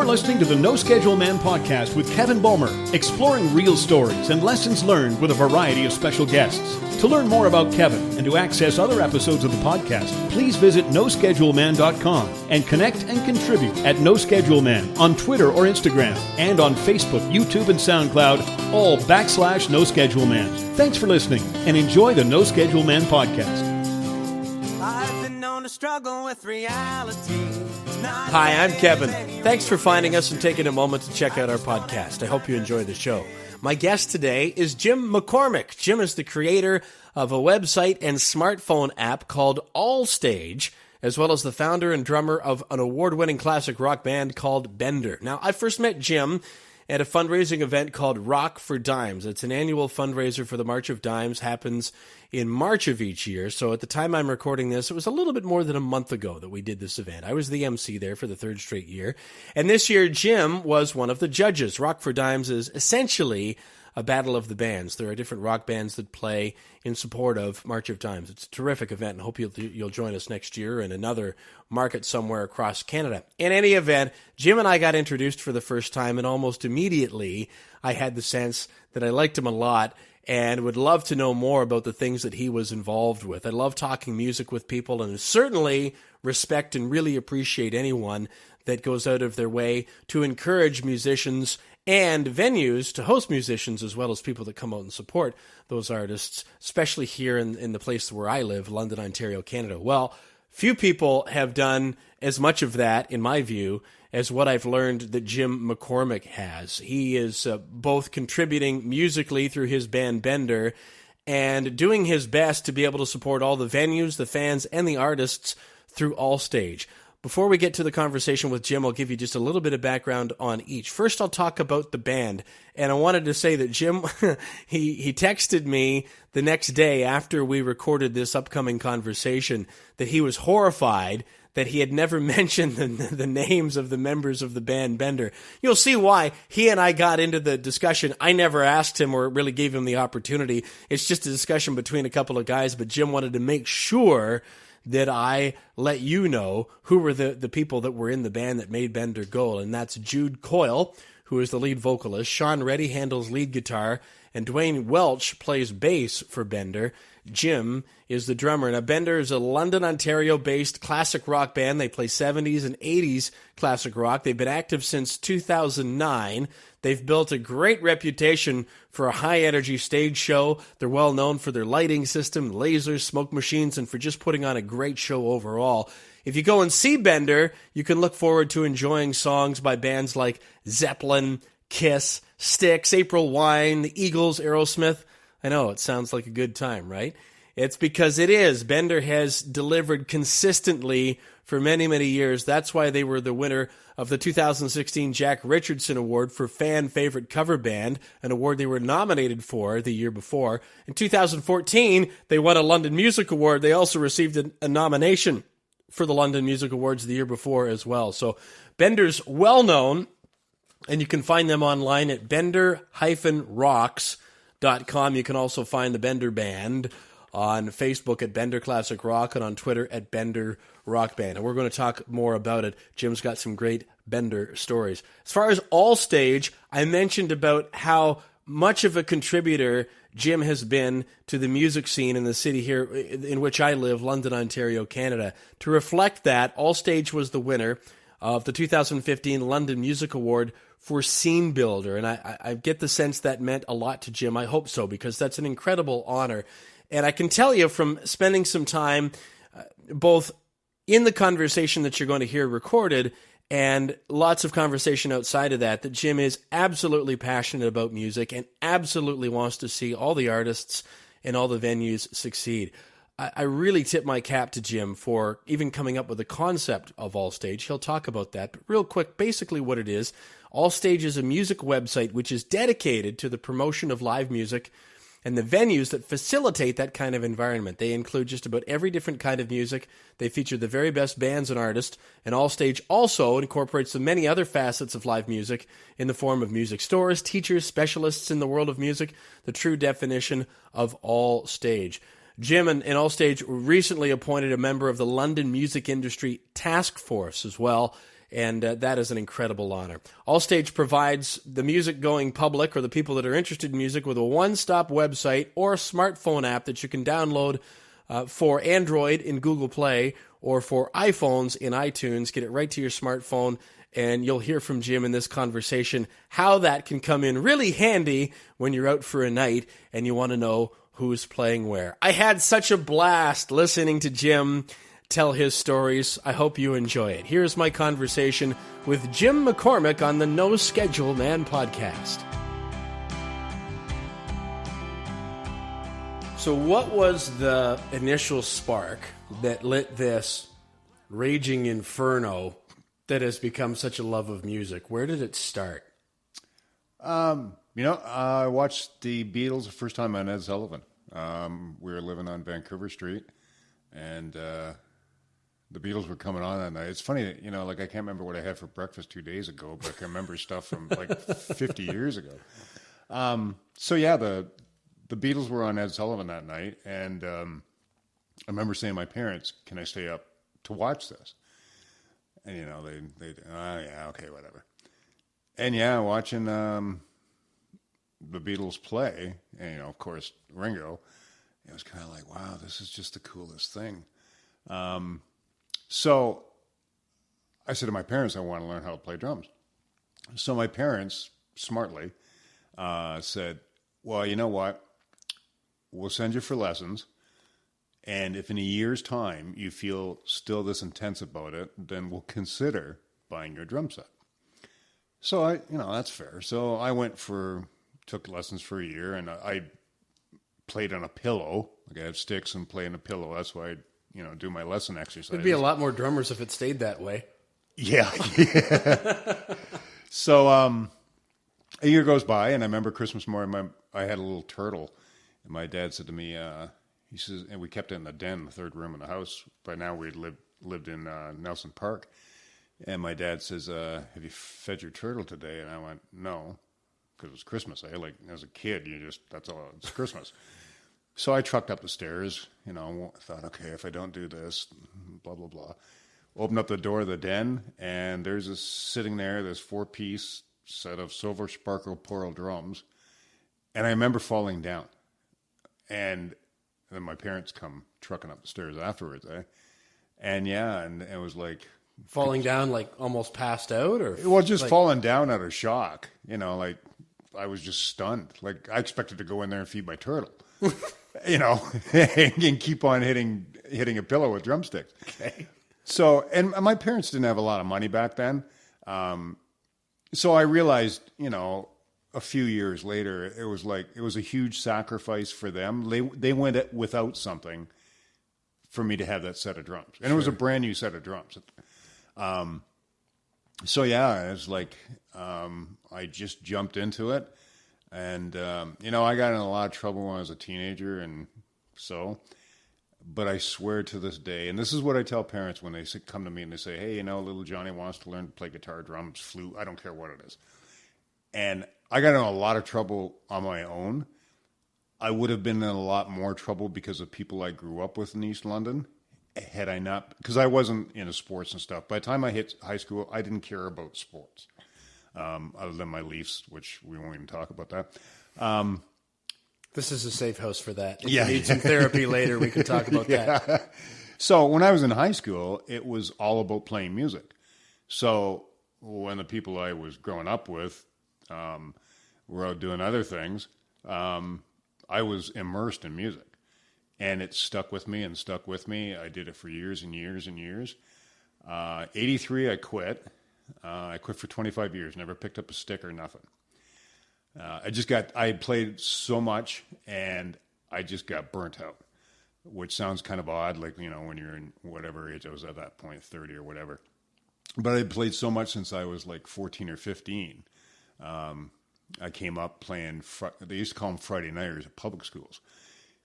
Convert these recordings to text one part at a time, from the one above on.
You're listening to the No Schedule Man podcast with Kevin Bulmer, exploring real stories and lessons learned with a variety of special guests. To learn more about Kevin and to access other episodes of the podcast, please visit noscheduleman.com and connect and contribute at No Schedule Man on Twitter or Instagram and on Facebook, YouTube, and SoundCloud, all /No Schedule Man. Thanks for listening and enjoy the No Schedule Man podcast. I've been known to struggle with reality. Hi, I'm Kevin. Thanks for finding us and taking a moment to check out our podcast. I hope you enjoy the show. My guest today is Jim McCormick. Jim is the creator of a website and smartphone app called Allstage, as well as the founder and drummer of an award-winning classic rock band called Bender. Now, I first met Jim at a fundraising event called Rock for Dimes. It's an annual fundraiser for the March of Dimes, happens in March of each year. So at the time I'm recording this, it was a little bit more than a month ago that we did this event. I was the MC there for the third straight year. And this year, Jim was one of the judges. Rock for Dimes is essentially a battle of the bands. There are different rock bands that play in support of March of Dimes. It's a terrific event, and I hope you'll join us next year in another market somewhere across Canada. In any event, Jim and I got introduced for the first time, and almost immediately I had the sense that I liked him a lot and would love to know more about the things that he was involved with. I love talking music with people, and certainly respect and really appreciate anyone that goes out of their way to encourage musicians and venues to host musicians, as well as people that come out and support those artists, especially here in the place where I live, London, Ontario, Canada. Well, few people have done as much of that, in my view, as what I've learned that Jim McCormick has. He is both contributing musically through his band Bender and doing his best to be able to support all the venues, the fans, and the artists through Allstage. Before we get to the conversation with Jim, I'll give you just a little bit of background on each. First, I'll talk about the band. And I wanted to say that Jim, he texted me the next day after we recorded this upcoming conversation that he was horrified that he had never mentioned the names of the members of the band Bender. You'll see why he and I got into the discussion. I never asked him or really gave him the opportunity. It's just a discussion between a couple of guys, but Jim wanted to make sure that I let you know who were the people that were in the band that made Bender go. And that's Jude Coyle, who is the lead vocalist. Sean Reddy handles lead guitar. And Dwayne Welch plays bass for Bender. Jim is the drummer. Now, Bender is a London, Ontario-based classic rock band. They play 70s and 80s classic rock. They've been active since 2009. They've built a great reputation for a high-energy stage show. They're well known for their lighting system, lasers, smoke machines, and for just putting on a great show overall. If you go and see Bender, you can look forward to enjoying songs by bands like Zeppelin, Kiss, Styx, April Wine, the Eagles, Aerosmith. I know, it sounds like a good time, right? It's because it is. Bender has delivered consistently for many, many years. That's why they were the winner of the 2016 Jack Richardson Award for Fan Favorite Cover Band, an award they were nominated for the year before. In 2014, they won a London Music Award. They also received a nomination for the London Music Awards the year before as well. So Bender's well known, and you can find them online at bender-rocks.com. You can also find the Bender Band on Facebook at Bender Classic Rock and on Twitter at Bender Rock Band. And we're going to talk more about it. Jim's got some great Bender stories. As far as Allstage, I mentioned about how much of a contributor Jim has been to the music scene in the city here in which I live, London, Ontario, Canada. To reflect that, Allstage was the winner of the 2015 London Music Award for Scene Builder. And I get the sense that meant a lot to Jim. I hope so, because that's an incredible honor. And I can tell you from spending some time both in the conversation that you're going to hear recorded and lots of conversation outside of that Jim is absolutely passionate about music and absolutely wants to see all the artists and all the venues succeed. I really tip my cap to Jim for even coming up with the concept of Allstage. He'll talk about that. But real quick, basically what it is, Allstage is a music website which is dedicated to the promotion of live music and the venues that facilitate that kind of environment. They include just about every different kind of music. They feature the very best bands and artists, and Allstage also incorporates the many other facets of live music in the form of music stores, teachers, specialists in the world of music, the true definition of Allstage. Jim and Allstage recently appointed a member of the London Music Industry Task Force as well, and that is an incredible honor. Allstage provides the music-going public or the people that are interested in music with a one-stop website or a smartphone app that you can download for Android in Google Play or for iPhones in iTunes. Get it right to your smartphone, and you'll hear from Jim in this conversation how that can come in really handy when you're out for a night and you want to know who's playing where. I had such a blast listening to Jim tell his stories. I hope you enjoy it. Here's my conversation with Jim McCormick on the No Schedule Man podcast. So what was the initial spark that lit this raging inferno that has become such a love of music? Where did it start? I watched the Beatles the first time on Ed Sullivan. We were living on Vancouver Street, and the Beatles were coming on that night. It's funny, I can't remember what I had for breakfast 2 days ago, but I can remember stuff from like 50 years ago. The Beatles were on Ed Sullivan that night, and I remember saying to my parents, "Can I stay up to watch this?" And they yeah, okay, whatever. And watching the Beatles play, and of course Ringo, it was kind of like, wow, this is just the coolest thing. So I said to my parents, I want to learn how to play drums. So my parents smartly said, well, you know what? We'll send you for lessons. And if in a year's time you feel still this intense about it, then we'll consider buying your drum set. So that's fair. So I took lessons for a year, and I played on a pillow. Like I have sticks and play on a pillow. That's why I, do my lesson exercises. There'd be a lot more drummers if it stayed that way. Yeah. So a year goes by, and I remember Christmas morning, I had a little turtle, and my dad said to me, he says, and we kept it in the den, the third room in the house. By now we had lived in Nelson Park. And my dad says, have you fed your turtle today? And I went, no, because it was Christmas. As a kid, that's all, it's Christmas. So I trucked up the stairs, thought, okay, if I don't do this, blah, blah, blah. Opened up the door of the den, and there's sitting there, this 4-piece set of silver sparkle pearl drums. And I remember falling down. And then my parents come trucking up the stairs afterwards, And it was like... Falling down, like almost passed out, or falling down out of shock. I was just stunned. Like I expected to go in there and feed my turtle, and keep on hitting a pillow with drumsticks. Okay. So, and my parents didn't have a lot of money back then, so I realized, a few years later, it was a huge sacrifice for them. They went without something for me to have that set of drums, and It was a brand new set of drums. It was like, I just jumped into it, and, I got in a lot of trouble when I was a teenager, but I swear to this day, and this is what I tell parents when they come to me and they say, hey, little Johnny wants to learn to play guitar, drums, flute, I don't care what it is. And I got in a lot of trouble on my own. I would have been in a lot more trouble because of people I grew up with in East London. Had I not, because I wasn't into sports and stuff. By the time I hit high school, I didn't care about sports, other than my Leafs, which we won't even talk about that. This is a safe house for that. If you need some therapy later, we can talk about that. So when I was in high school, it was all about playing music. So when the people I was growing up with were out doing other things, I was immersed in music. And it stuck with me. I did it for years and years and years. 83, I quit. I quit for 25 years, never picked up a stick or nothing. I had played so much, and I just got burnt out, which sounds kind of odd, like, when you're in whatever age I was at that point, 30 or whatever. But I played so much since I was like 14 or 15. I came up playing, they used to call them Friday nighters at public schools.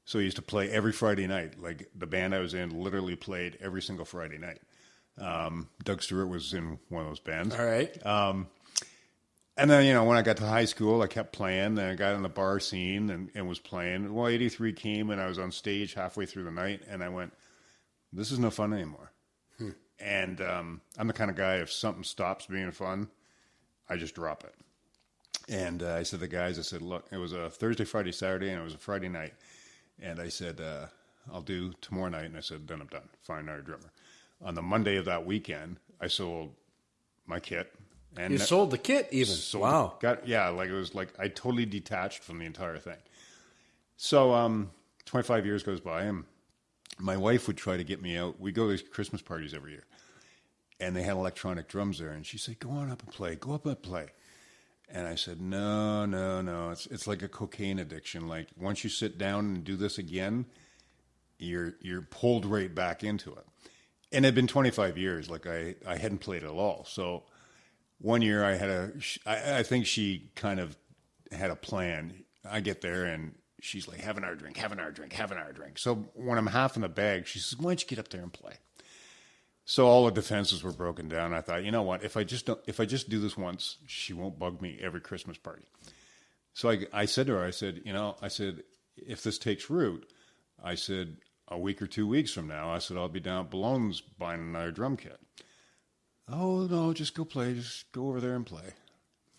So I used to play every Friday night. Like the band I was in literally played every single Friday night. Doug Stewart was in one of those bands. All right. And then, when I got to high school, I kept playing. Then I got in the bar scene and was playing. Well, 83 came, and I was on stage halfway through the night, and I went, this is no fun anymore. And I'm the kind of guy, if something stops being fun, I just drop it. And I said to the guys, I said, look, it was a Thursday, Friday, Saturday, and it was a Friday night. And I said, I'll do tomorrow night. And I said, then I'm done. Find another drummer. On the Monday of that weekend, I sold my kit. And You sold the kit even? Wow. Like it was like I totally detached from the entire thing. So 25 years goes by, and my wife would try to get me out. We go to these Christmas parties every year. And they had electronic drums there. And she said, go on up and play. Go up and play. And I said, no. It's like a cocaine addiction. Like once you sit down and do this again, you're pulled right back into it. And it had been 25 years. Like I hadn't played at all. So one year I think she kind of had a plan. I get there and she's like, have another drink. So when I'm half in the bag, she says, why don't you get up there and play? So all the defenses were broken down. I thought, you know what? If I just do this once, she won't bug me every Christmas party. So I said to her, I said, if this takes root, I said, a week or 2 weeks from now, I said, I'll be down at Ballone's buying another drum kit. Oh, no, just go play. Just go over there and play.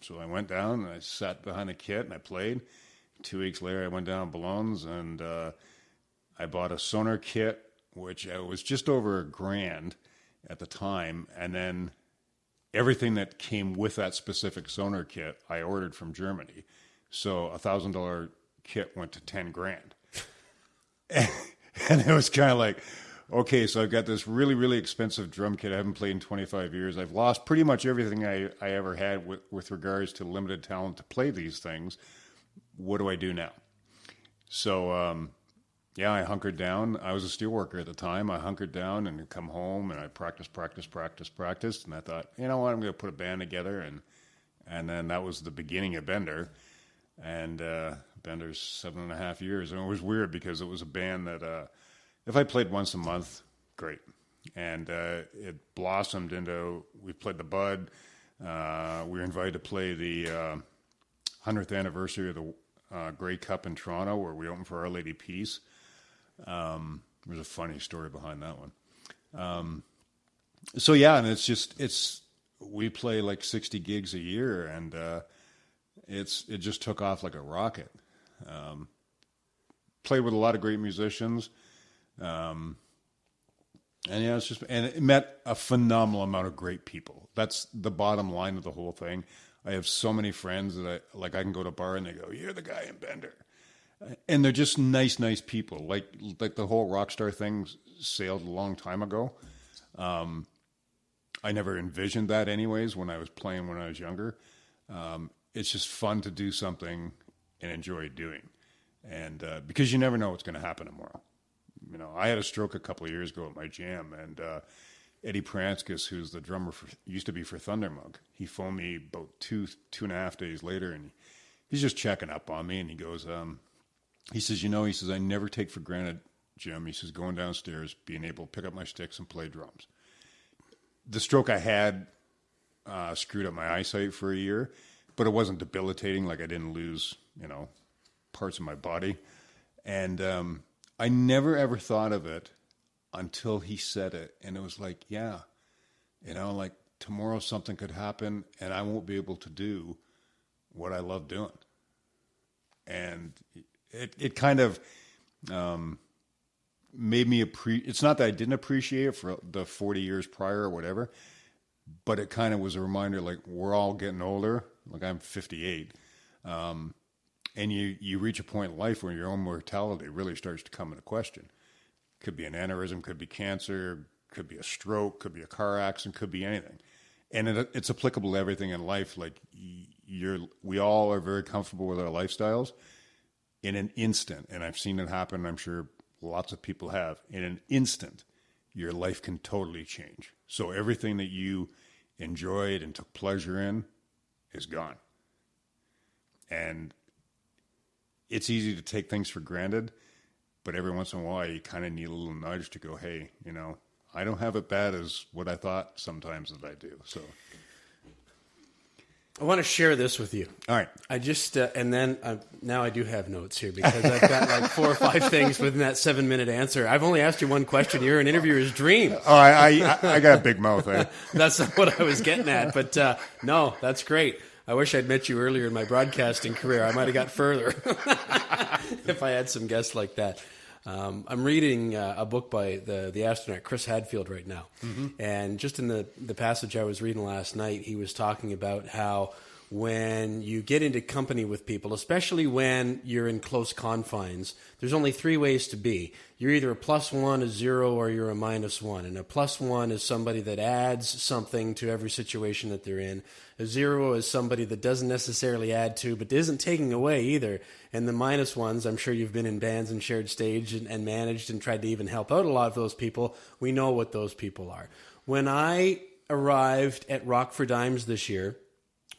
So I went down and I sat behind a kit and I played. 2 weeks later, I went down to Ballone's and I bought a Sonar kit, which was just over $1,000 at the time. And then everything that came with that specific Sonar kit, I ordered from Germany. So $1,000 kit went to $10,000. And it was kind of like, okay, so I've got this really, really expensive drum kit I haven't played in 25 years. I've lost pretty much everything I ever had with regards to limited talent to play these things. What do I do now? So, I hunkered down. I was a steel worker at the time. I hunkered down and come home and I practiced. And I thought, you know what, I'm going to put a band together. And then that was the beginning of Bender. And Bender's 7.5 years. And it was weird because it was a band that if I played once a month, great. And it blossomed into, we played the Bud. We were invited to play the 100th anniversary of the Grey Cup in Toronto, where we opened for Our Lady Peace. There's a funny story behind that one. And we play like 60 gigs a year, and it just took off like a rocket. Played with a lot of great musicians. And it met a phenomenal amount of great people. That's the bottom line of the whole thing. I have so many friends that I can go to a bar and they go, you're the guy in Bender. And they're just nice people. Like the whole rock star thing sailed a long time ago. I never envisioned that anyways when I was playing when I was younger. It's just fun to do something and enjoy doing. And because you never know what's going to happen tomorrow. You know, I had a stroke a couple of years ago at my jam, and Eddie Pranskis, who's the drummer used to be for Thundermug, he phoned me about two and a half days later, and he's just checking up on me, and he goes, he says, I never take for granted, Jim. He says, going downstairs, being able to pick up my sticks and play drums. The stroke I had screwed up my eyesight for a year, but it wasn't debilitating. Like I didn't lose, parts of my body, and I never ever thought of it until he said it. And it was like, yeah, like tomorrow something could happen and I won't be able to do what I love doing. And it kind of made me it's not that I didn't appreciate it for the 40 years prior or whatever, but it kind of was a reminder, like we're all getting older. Like I'm 58. And you reach a point in life where your own mortality really starts to come into question. Could be an aneurysm, could be cancer, could be a stroke, could be a car accident, could be anything. And it's applicable to everything in life. Like we all are very comfortable with our lifestyles. In an instant, and I've seen it happen, I'm sure lots of people have, in an instant, your life can totally change. So everything that you enjoyed and took pleasure in is gone. And it's easy to take things for granted, but every once in a while you kind of need a little nudge to go, hey, I don't have it bad as what I thought sometimes that I do. So I want to share this with you. All right. I just, and then now I do have notes here because I've got like 4 or 5 things within that 7-minute answer. I've only asked you one question. You're an interviewer's dream. Oh, I got a big mouth. Eh? That's not what I was getting at, but no, that's great. I wish I'd met you earlier in my broadcasting career. I might have got further if I had some guests like that. I'm reading a book by the astronaut Chris Hadfield right now. And just in the passage I was reading last night, he was talking about how when you get into company with people, especially when you're in close confines, there's only 3 ways to be. You're either a +1, a 0, or you're a -1. And a +1 is somebody that adds something to every situation that they're in. A 0 is somebody that doesn't necessarily add to, but isn't taking away either. And the -1s, I'm sure you've been in bands and shared stage and managed and tried to even help out a lot of those people. We know what those people are. When I arrived at Rock for Dimes this year,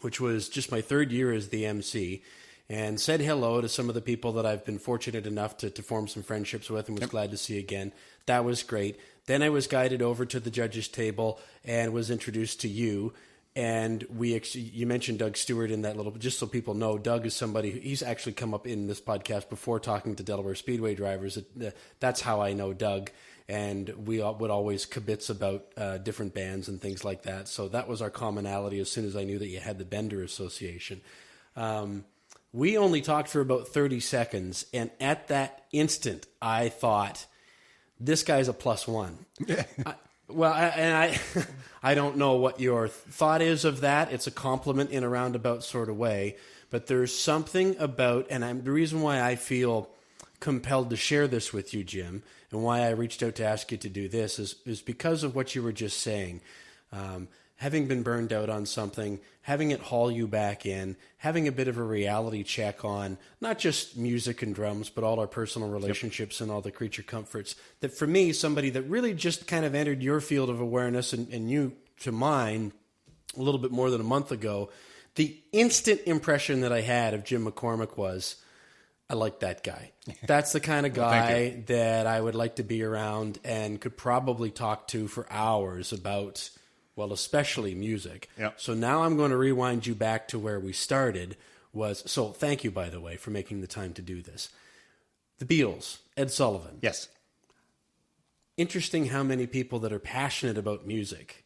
which was just my 3rd year as the MC, and said hello to some of the people that I've been fortunate enough to form some friendships with and was glad to see again. That was great. Then I was guided over to the judges' table and was introduced to you. And you mentioned Doug Stewart in that little, just so people know, Doug is somebody, he's actually come up in this podcast before talking to Delaware Speedway drivers. That's how I know Doug. And we would always kibitz about different bands and things like that. So that was our commonality as soon as I knew that you had the Bender Association. We only talked for about 30 seconds. And at that instant, I thought, this guy's a +1. I don't know what your thought is of that. It's a compliment in a roundabout sort of way. But there's something about, and the reason why I feel compelled to share this with you, Jim, and why I reached out to ask you to do this is because of what you were just saying. Having been burned out on something, having it haul you back in, having a bit of a reality check on not just music and drums, but all our personal relationships and all the creature comforts. That for me, somebody that really just kind of entered your field of awareness and you to mine a little bit more than a month ago, the instant impression that I had of Jim McCormick was, I like that guy. That's the kind of guy that I would like to be around and could probably talk to for hours about, well, especially music. Yep. So now I'm going to rewind you back to where we started. So thank you, by the way, for making the time to do this. The Beatles, Ed Sullivan. Yes. Interesting how many people that are passionate about music,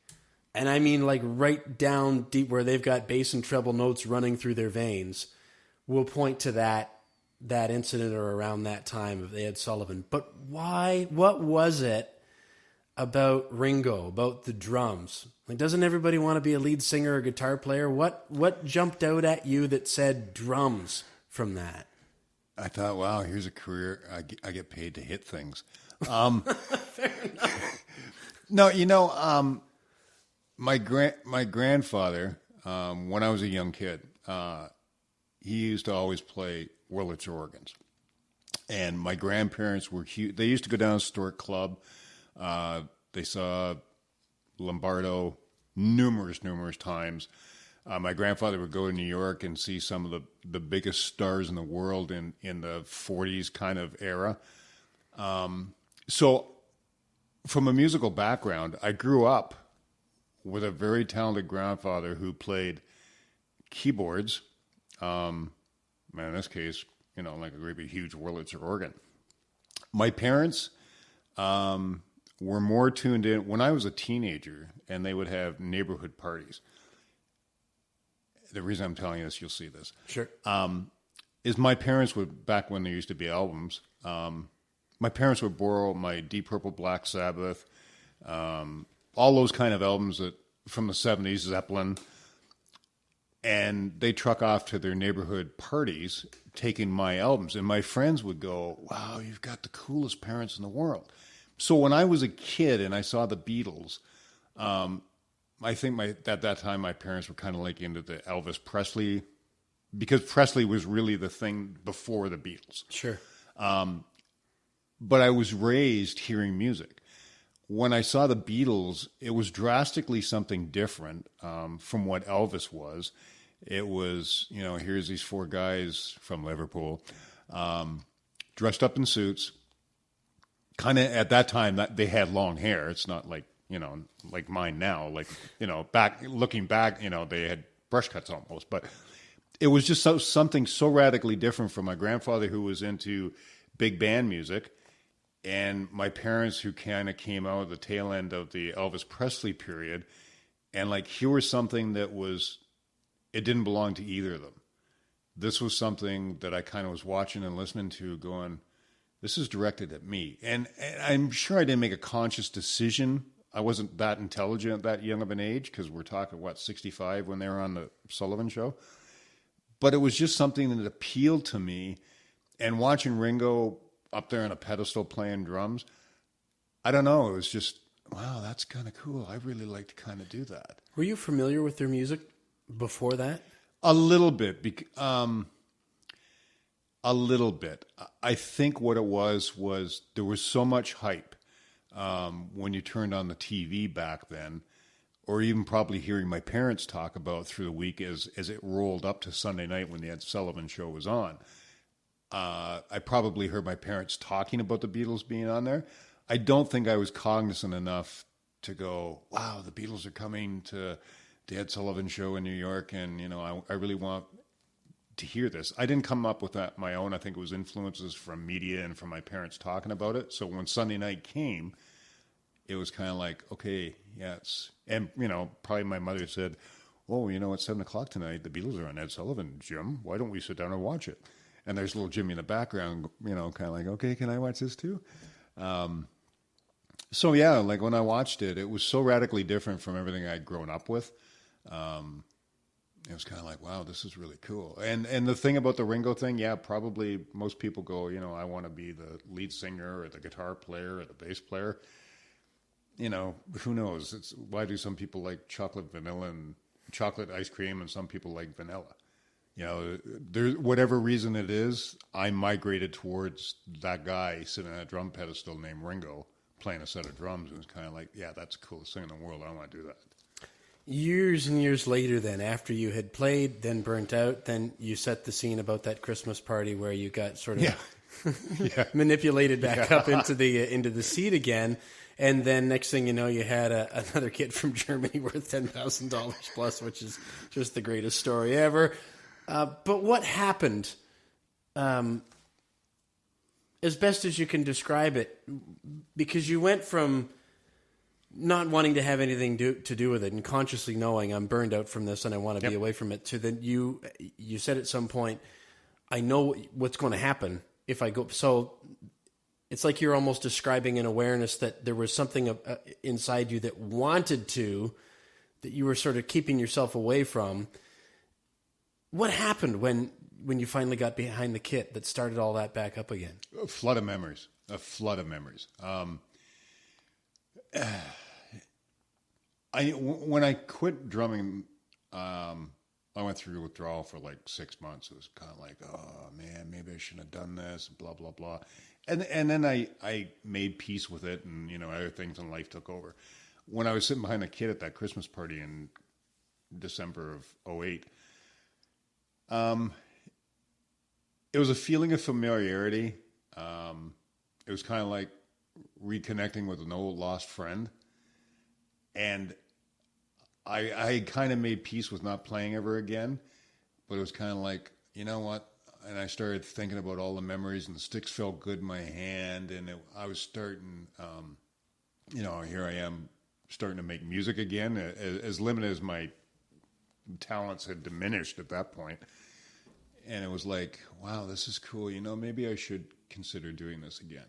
and I mean like right down deep where they've got bass and treble notes running through their veins, will point to that incident or around that time of Ed Sullivan. But why? What was it about Ringo, about the drums? Like, doesn't everybody want to be a lead singer or guitar player? What jumped out at you that said drums from that? I thought, wow, here's a career. I get paid to hit things. Fair enough. No, my grandfather, when I was a young kid, he used to always play Wurlitzer organs. And my grandparents were huge. They used to go down to Historic Club. They saw Lombardo numerous times. My grandfather would go to New York and see some of the biggest stars in the world in the 40s kind of era. So from a musical background, I grew up with a very talented grandfather who played keyboards, in this case, like a great big huge Wurlitzer organ. My parents were more tuned in when I was a teenager, and they would have neighborhood parties. The reason I'm telling you this, you'll see this. Sure. Is my parents would, back when there used to be albums, my parents would borrow my Deep Purple, Black Sabbath, all those kind of albums from the 70s, Zeppelin, and they truck off to their neighborhood parties taking my albums. And my friends would go, wow, you've got the coolest parents in the world. So when I was a kid and I saw the Beatles, I think at that time my parents were kind of like into the Elvis Presley, because Presley was really the thing before the Beatles. Sure. But I was raised hearing music. When I saw the Beatles, it was drastically something different from what Elvis was. It was, here's these 4 guys from Liverpool, dressed up in suits. Kind of at that time that they had long hair. It's not like, like mine now. Like, looking back, they had brush cuts almost, but it was just something so radically different from my grandfather, who was into big band music, and my parents, who kind of came out at the tail end of the Elvis Presley period. And like, here was something that it didn't belong to either of them. This was something that I kind of was watching and listening to, going, this is directed at me. And I'm sure I didn't make a conscious decision. I wasn't that intelligent at that young of an age, because we're talking, 65 when they were on the Sullivan Show. But it was just something that appealed to me. And watching Ringo up there on a pedestal playing drums, I don't know, it was just, wow, that's kind of cool. I really like to kind of do that. Were you familiar with their music before that? A little bit. A little bit. I think what it was there was so much hype when you turned on the TV back then, or even probably hearing my parents talk about through the week as it rolled up to Sunday night when the Ed Sullivan Show was on. I probably heard my parents talking about the Beatles being on there. I don't think I was cognizant enough to go, wow, the Beatles are coming to the Ed Sullivan Show in New York, and I really want to hear this. I didn't come up with that my own. I think it was influences from media and from my parents talking about it. So when Sunday night came, it was kind of like, okay, yes. And, probably my mother said, oh, it's 7:00 tonight. The Beatles are on Ed Sullivan, Jim. Why don't we sit down and watch it? And there's little Jimmy in the background, kind of like, okay, can I watch this too? So yeah, like when I watched it, it was so radically different from everything I'd grown up with. It was kind of like, wow, this is really cool. And the thing about the Ringo thing, yeah, probably most people go, I want to be the lead singer or the guitar player or the bass player. Who knows? Why do some people like chocolate vanilla and chocolate ice cream, and some people like vanilla? Whatever reason it is, I migrated towards that guy sitting on a drum pedestal named Ringo, playing a set of drums, and it's kind of like, yeah, that's the coolest thing in the world. I want to do that. Years and years later, then, after you had played, then burnt out, then you set the scene about that Christmas party where you got sort of manipulated back up into the seat again. And then next thing you know, you had another kid from Germany worth $10,000 plus, which is just the greatest story ever. But what happened, as best as you can describe it, because you went from not wanting to have anything to do with it and consciously knowing I'm burned out from this and I want to be away from it, to then you said at some point, I know what's going to happen if I go. So it's like you're almost describing an awareness that there was something inside you that wanted to, that you were sort of keeping yourself away from. What happened when you finally got behind the kit that started all that back up again? A flood of memories. When I quit drumming, I went through withdrawal for like 6 months. It was kind of like, oh man, maybe I shouldn't have done this, blah, blah, blah. And then I made peace with it, and other things in life took over. When I was sitting behind the kid at that Christmas party in December of 2008, it was a feeling of familiarity. It was kind of like reconnecting with an old lost friend. And I kind of made peace with not playing ever again, but it was kind of like, you know what? And I started thinking about all the memories, and the sticks felt good in my hand. And I was starting, here I am starting to make music again, as limited as my talents had diminished at that point. And it was like, wow, this is cool. Maybe I should consider doing this again.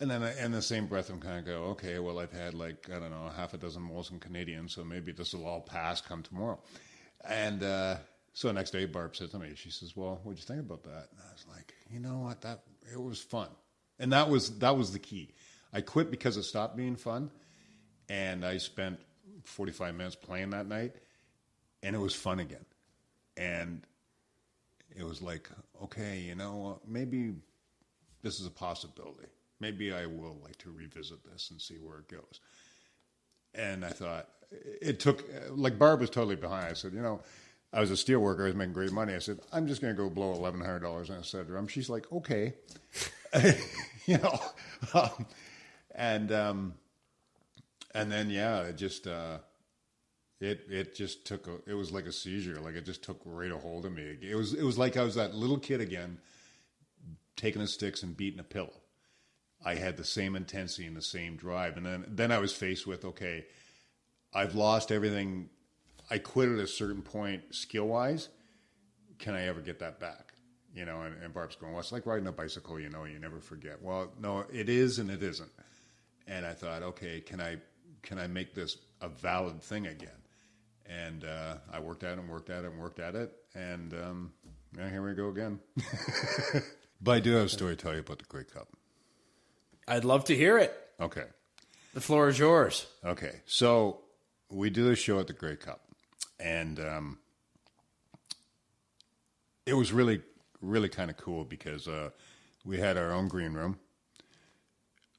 And then in the same breath, I'm kind of go, okay, well, I've had like, I don't know, half a dozen Molson Canadians, so maybe this will all pass come tomorrow. And so the next day, Barb said to me, she says, well, what'd you think about that? And I was like, you know what, it was fun. And that was the key. I quit because it stopped being fun, and I spent 45 minutes playing that night, and it was fun again. And it was like, okay, maybe this is a possibility. Maybe I will like to revisit this and see where it goes. And I thought, it took, like Barb was totally behind. I said, I was a steel worker. I was making great money. I said, I'm just going to go blow $1,100 on a set of drum. She's like, okay. And then, yeah, it just, It just took it was like a seizure. Like it just took right a hold of me. It was like I was that little kid again, taking the sticks and beating a pillow. I had the same intensity and the same drive. And then I was faced with, okay, I've lost everything. I quit at a certain point skill-wise. Can I ever get that back? You know, and Barb's going, well, it's like riding a bicycle, you know, you never forget. Well, no, it is and it isn't. And I thought, okay, can I make this a valid thing again? And I worked at it. And here we go again. But I do have a story to tell you about the Grey Cup. I'd love to hear it. Okay. The floor is yours. Okay. So we do this show at the Grey Cup. And it was really, really kind of cool because we had our own green room.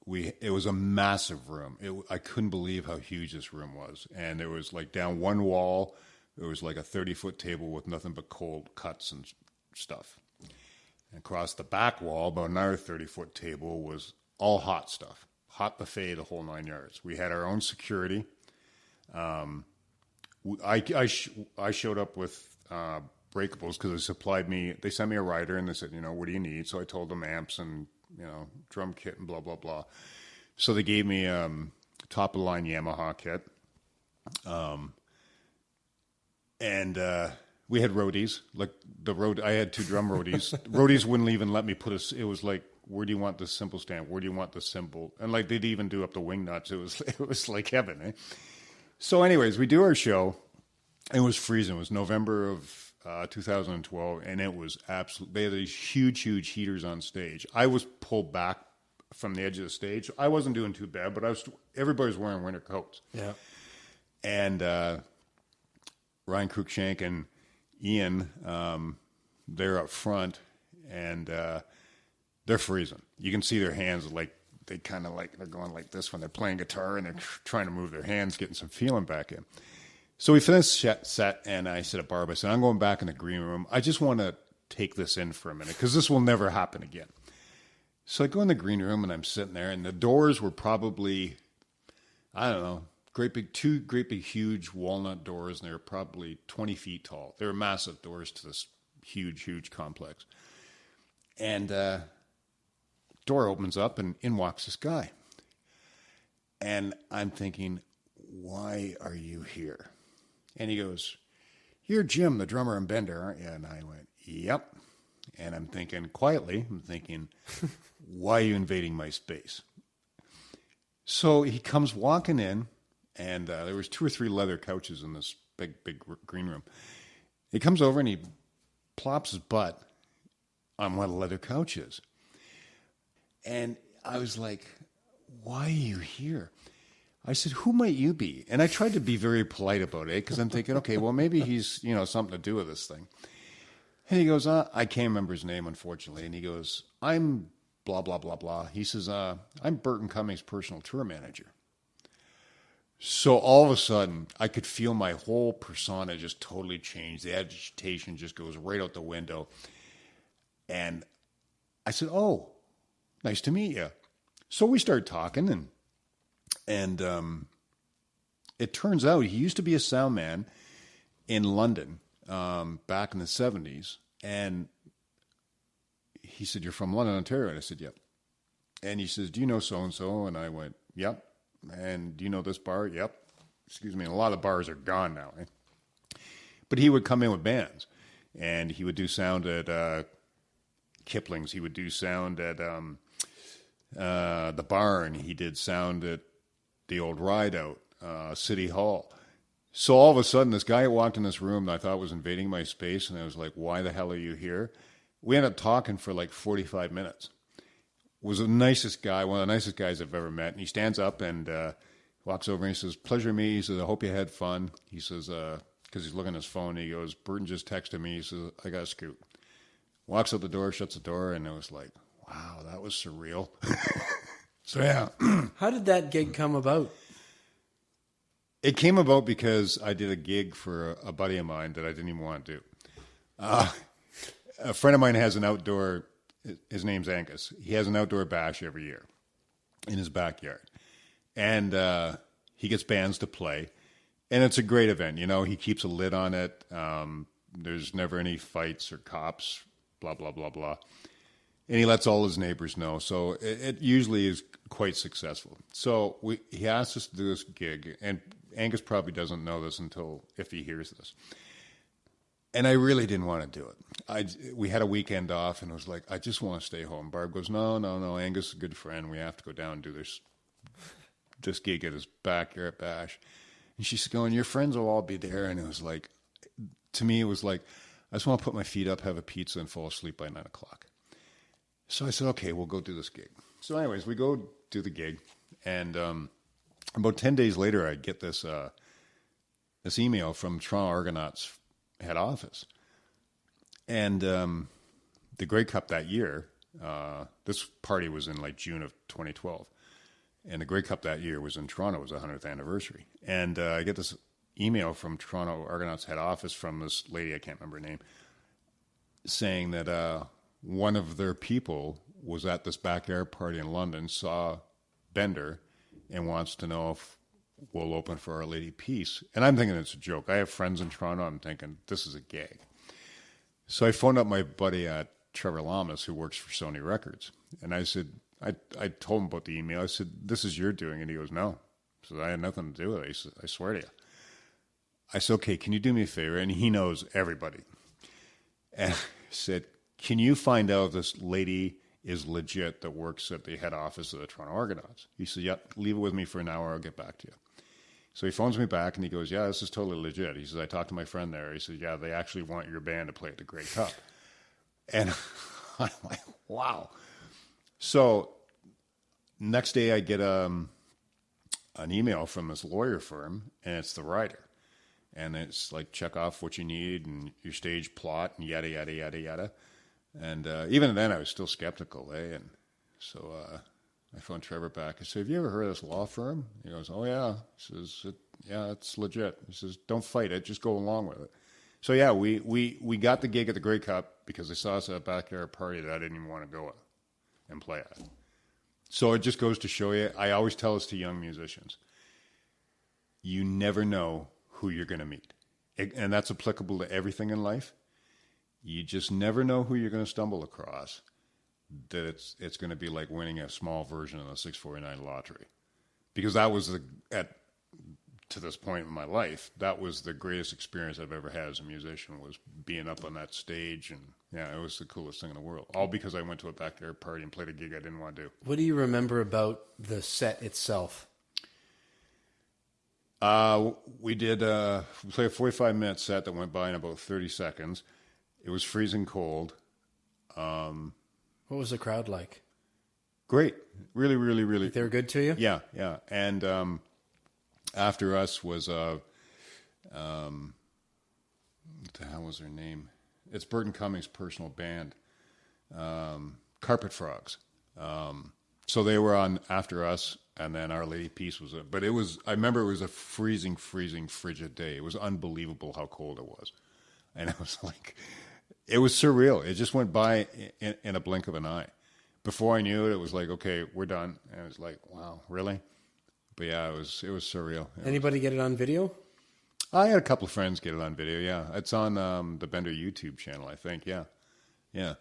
It was a massive room. I couldn't believe how huge this room was. And there was like down one wall, there was like a 30-foot table with nothing but cold cuts and stuff. And across the back wall, about another 30-foot table was all hot stuff. Hot buffet, the whole 9 yards. We had our own security. I showed up with breakables because they sent me a rider and they said, you know, what do you need? So I told them amps and, you know, drum kit and blah, blah, blah. So they gave me top of the line Yamaha kit. And we had roadies. Like I had 2 drum roadies. Roadies wouldn't even let me it was like, where do you want the cymbal stand? Where do you want the cymbal? And like they'd even do up the wing nuts. It was like heaven, eh? So anyways, we do our show. It was freezing. It was November of 2012, and it was absolutely. They had these huge, huge heaters on stage. I was pulled back from the edge of the stage. I wasn't doing too bad, but everybody was wearing winter coats. Yeah. And Ryan Cruikshank and Ian, they're up front, and they're freezing. You can see their hands like they're going like this when they're playing guitar, and they're trying to move their hands, getting some feeling back in. So we finished set, and I said to Barb, I said, I'm going back in the green room. I just want to take this in for a minute because this will never happen again. So I go in the green room, and I'm sitting there, and the doors were probably, I don't know, two great big huge walnut doors, and they were probably 20 feet tall. They were massive doors to this huge, huge complex. And door opens up, and in walks this guy. And I'm thinking, why are you here? And he goes, you're Jim, the drummer in Bender, aren't you? And I went, yep. And I'm thinking, quietly, why are you invading my space? So he comes walking in, and there was 2 or 3 leather couches in this big, big green room. He comes over, and he plops his butt on one of the leather couches. And I was like, why are you here? I said, who might you be? And I tried to be very polite about it because I'm thinking, okay, well, maybe he's, you know, something to do with this thing. And he goes, I can't remember his name, unfortunately. And he goes, I'm blah, blah, blah, blah. He says, I'm Burton Cummings' personal tour manager. So all of a sudden, I could feel my whole persona just totally change. The agitation just goes right out the window. And I said, oh, nice to meet you. So we started talking, and it turns out he used to be a sound man in London back in the 70s. And he said, you're from London, Ontario? And I said, yep. And he says, do you know so-and-so? And I went, yep. And do you know this bar? Yep. Excuse me. And a lot of bars are gone now. Eh? But he would come in with bands, and he would do sound at Kipling's. He would do sound at the Barn. He did sound at the old Rideout, City Hall. So all of a sudden, this guy walked in this room that I thought was invading my space, and I was like, why the hell are you here? We ended up talking for like 45 minutes. Was the nicest guy, one of the nicest guys I've ever met. And he stands up and walks over and he says, pleasure to meet you. He says, I hope you had fun. He says, because he's looking at his phone, he goes, Burton just texted me. He says, I got to scoot. Walks out the door, shuts the door, and it was like, wow, that was surreal. So, yeah. How did that gig come about? It came about because I did a gig for a buddy of mine that I didn't even want to do. A friend of mine has an outdoor, his name's Angus. He has an outdoor bash every year in his backyard. And he gets bands to play. And it's a great event. He keeps a lid on it. There's never any fights or cops, blah, blah, blah, blah. And he lets all his neighbors know. So it usually is quite successful. So he asked us to do this gig, and Angus probably doesn't know this until if he hears this. And I really didn't want to do it. We had a weekend off, and I was like, I just want to stay home. Barb goes, no, Angus is a good friend. We have to go down and do this gig at his backyard bash. And she's going, your friends will all be there. And it was like, to me, it was like, I just want to put my feet up, have a pizza, and fall asleep by 9 o'clock. So I said, okay, we'll go do this gig. So anyways, we go do the gig. And about 10 days later, I get this email from Toronto Argonauts head office. And the Grey Cup that year, this party was in like June of 2012. And the Grey Cup that year was in Toronto. It was the 100th anniversary. And I get this email from Toronto Argonauts head office from this lady, I can't remember her name, saying that one of their people was at this backyard party in London, saw Bender, and wants to know if we'll open for Our Lady Peace. And I'm thinking it's a joke. I have friends in Toronto. I'm thinking this is a gag. So I phoned up my buddy Trevor Lamas, who works for Sony Records. And I said, I told him about the email. I said, this is your doing. And he goes, no. So I had nothing to do with it. He said, I swear to you. I said, okay, can you do me a favor? And he knows everybody. And I said, can you find out if this lady is legit that works at the head office of the Toronto Argonauts? He said, yep, leave it with me for an hour. I'll get back to you. So he phones me back and he goes, yeah, this is totally legit. He says, I talked to my friend there. He says, yeah, they actually want your band to play at the Grey Cup. And I'm like, wow. So next day I get an email from this lawyer firm, and it's the writer. And it's like, check off what you need and your stage plot and yada, yada, yada, yada. And even then I was still skeptical. And so I phoned Trevor back. I said, have you ever heard of this law firm? He goes, oh, yeah. He says, yeah, it's legit. He says, don't fight it. Just go along with it. So, yeah, we got the gig at the Grey Cup because they saw us at a backyard party that I didn't even want to go at and play at. So it just goes to show you, I always tell this to young musicians, you never know who you're going to meet. And that's applicable to everything in life. You just never know who you're going to stumble across, that it's going to be like winning a small version of the 649 lottery. Because that was to this point in my life, that was the greatest experience I've ever had as a musician, was being up on that stage. And yeah, it was the coolest thing in the world. All because I went to a backyard party and played a gig I didn't want to do. What do you remember about the set itself? We played a 45-minute set that went by in about 30 seconds. It was freezing cold. What was the crowd like? Great. Really, really, really. They were good to you? Yeah, yeah. And after us was, what the hell was their name? It's Burton Cummings' personal band, Carpet Frogs. So they were on after us, and then Our Lady Peace was but it was, I remember it was a freezing, frigid day. It was unbelievable how cold it was. And it was like, it was surreal. It just went by in a blink of an eye. Before I knew it, it was like, okay, we're done. And it was like, wow, really? But yeah, it was surreal. Anybody get it on video? I had a couple of friends get it on video, yeah. It's on the Bender YouTube channel, I think, yeah. Yeah.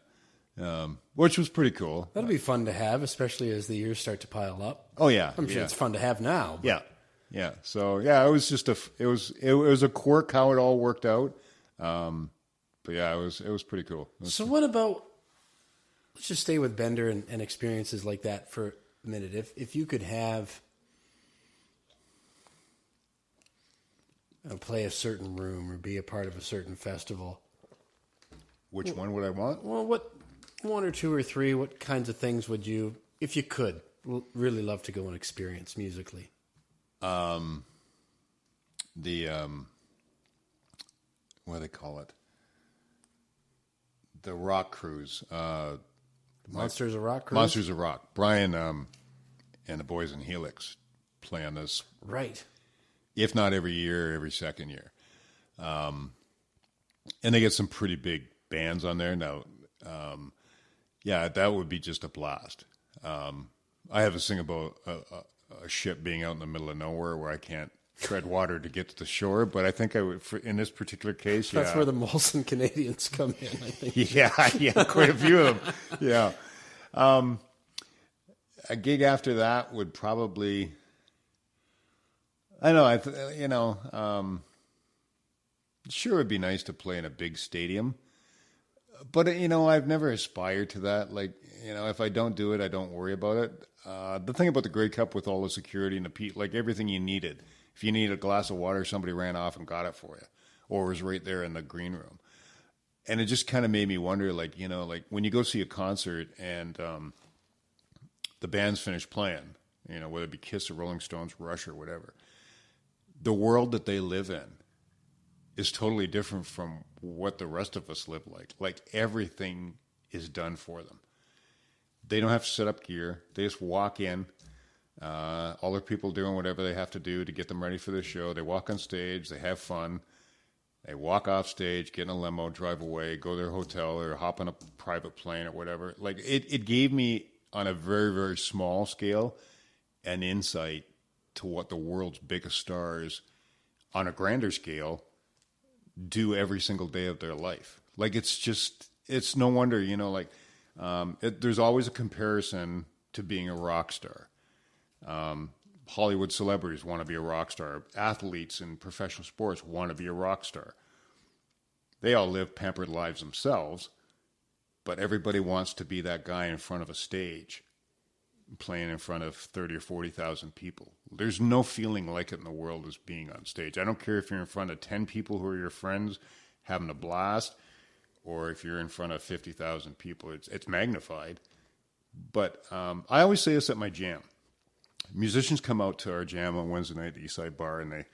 Which was pretty cool. That'll be fun to have, especially as the years start to pile up. Oh, yeah. I'm sure it's fun to have now. But. Yeah. Yeah. So, yeah, it was just it was a quirk how it all worked out. But yeah, it was pretty cool. So what about, let's just stay with Bender and experiences like that for a minute. If you could have play a certain room or be a part of a certain festival. Which one would I want? Well, what one or two or three, what kinds of things would you, if you could, really love to go and experience musically? What do they call it? The Rock Cruise. Monsters of Rock Cruise? Monsters of Rock. Brian and the boys in Helix play on this. Right. If not every year, every second year. And they get some pretty big bands on there. Now, yeah, that would be just a blast. I have a thing about a ship being out in the middle of nowhere where I can't tread water to get to the shore. But I think I would, in this particular case, That's where the Molson Canadians come in, I think. Yeah, quite a few of them. Yeah. A gig after that would probably, I don't know, sure it'd be nice to play in a big stadium. But, I've never aspired to that. Like, if I don't do it, I don't worry about it. The thing about the Grey Cup with all the security and the like everything you needed. If you needed a glass of water, somebody ran off and got it for you, or was right there in the green room. And it just kind of made me wonder, like when you go see a concert and the band's finished playing, whether it be Kiss or Rolling Stones, Rush or whatever, the world that they live in is totally different from what the rest of us live like. Like everything is done for them. They don't have to set up gear. They just walk in. All their people doing whatever they have to do to get them ready for the show. They walk on stage. They have fun. They walk off stage, get in a limo, drive away, go to their hotel or hop on a private plane or whatever. Like it gave me on a very, very small scale an insight to what the world's biggest stars on a grander scale do every single day of their life. Like it's no wonder, there's always a comparison to being a rock star. Hollywood celebrities want to be a rock star. Athletes in professional sports want to be a rock star. They all live pampered lives themselves, but everybody wants to be that guy in front of a stage playing in front of 30 or 40,000 people. There's no feeling like it in the world as being on stage. I don't care if you're in front of 10 people who are your friends having a blast, or if you're in front of 50,000 people. It's magnified. But I always say this at my jam. Musicians come out to our jam on Wednesday night at the Eastside Bar, and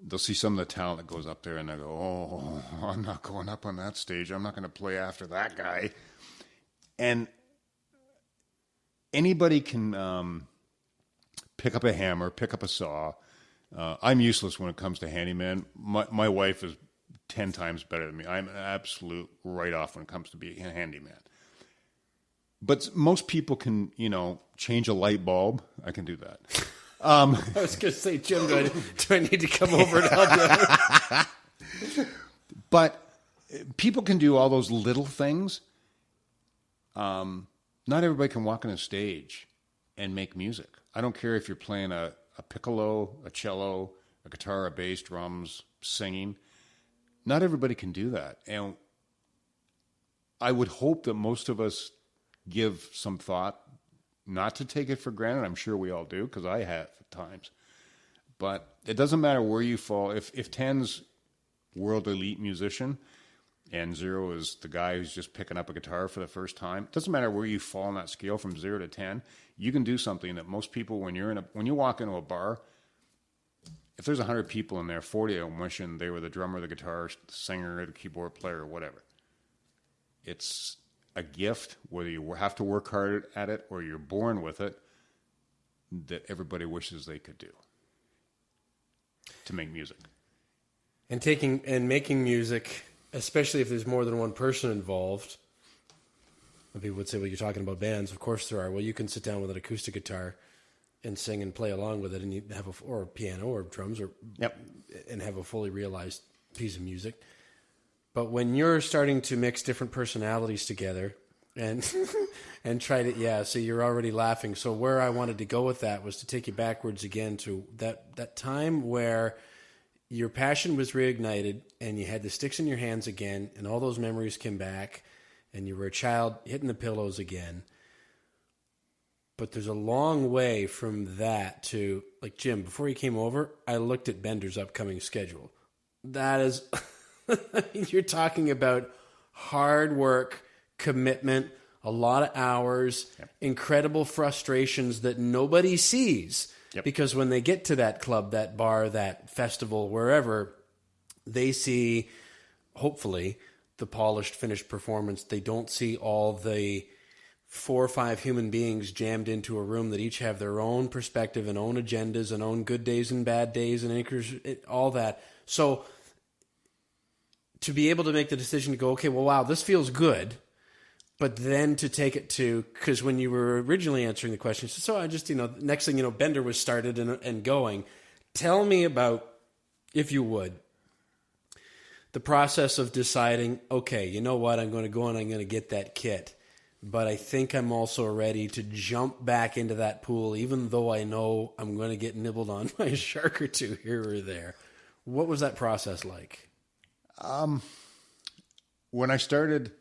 they'll see some of the talent that goes up there, and they go, "Oh, I'm not going up on that stage. I'm not going to play after that guy." And anybody can pick up a hammer, pick up a saw. I'm useless when it comes to handyman. My wife is 10 times better than me. I'm an absolute write-off when it comes to being a handyman. But most people can, change a light bulb. I can do that. I was going to say, Jim, do I need to come over and help you? But people can do all those little things. Not everybody can walk on a stage and make music. I don't care if you're playing a piccolo, a cello, a guitar, a bass, drums, singing. Not everybody can do that. And I would hope that most of us give some thought not to take it for granted. I'm sure we all do, because I have at times. But it doesn't matter where you fall. If 10's world elite musician and 0 is the guy who's just picking up a guitar for the first time, it doesn't matter where you fall on that scale from 0 to 10. You can do something that most people, when you walk into a bar, if there's 100 people in there, 40 of them wishing they were the drummer, the guitarist, the singer, the keyboard player, or whatever. It's a gift, whether you have to work hard at it or you're born with it, that everybody wishes they could do to make music. And making music, especially if there's more than one person involved. People would say, well, you're talking about bands. Of course there are. Well, you can sit down with an acoustic guitar and sing and play along with it, and you have or a piano or drums, and have a fully realized piece of music. But when you're starting to mix different personalities together and try to, so you're already laughing. So where I wanted to go with that was to take you backwards again to that time where your passion was reignited and you had the sticks in your hands again, and all those memories came back, and you were a child hitting the pillows again. But there's a long way from that to, like, Jim, before he came over, I looked at Bender's upcoming schedule. That is... You're talking about hard work, commitment, a lot of hours, incredible frustrations that nobody sees. Because when they get to that club, that bar, that festival, wherever, they see, hopefully, the polished, finished performance. They don't see all the 4 or 5 human beings jammed into a room that each have their own perspective and own agendas and own good days and bad days and all that. So to be able to make the decision to go, okay, well, wow, this feels good, but then to take it to, because when you were originally answering the question, so I just, next thing you know, Bender was started and going, Tell me about, if you would, the process of deciding, okay, you know what, I'm going to go and I'm going to get that kit, but I think I'm also ready to jump back into that pool, even though I know I'm going to get nibbled on by a shark or two here or there. What was that process like? When I started,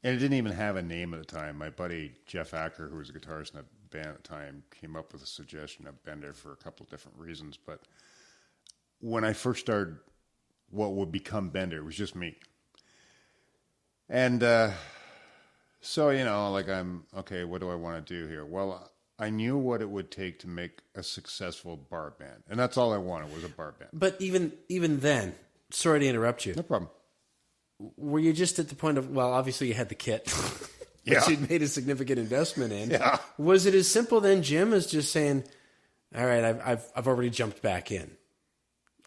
and it didn't even have a name at the time, my buddy Jeff Acker, who was a guitarist in a band at the time, came up with a suggestion of Bender for a couple of different reasons. But when I first started what would become Bender, it was just me. And so, I'm, okay, what do I want to do here? Well, I knew what it would take to make a successful bar band. And that's all I wanted was a bar band. But even then, sorry to interrupt you. No problem. Were you just at the point of, well, obviously you had the kit, which you'd made a significant investment in. Yeah. Was it as simple then, Jim, as just saying, all right, I've already jumped back in.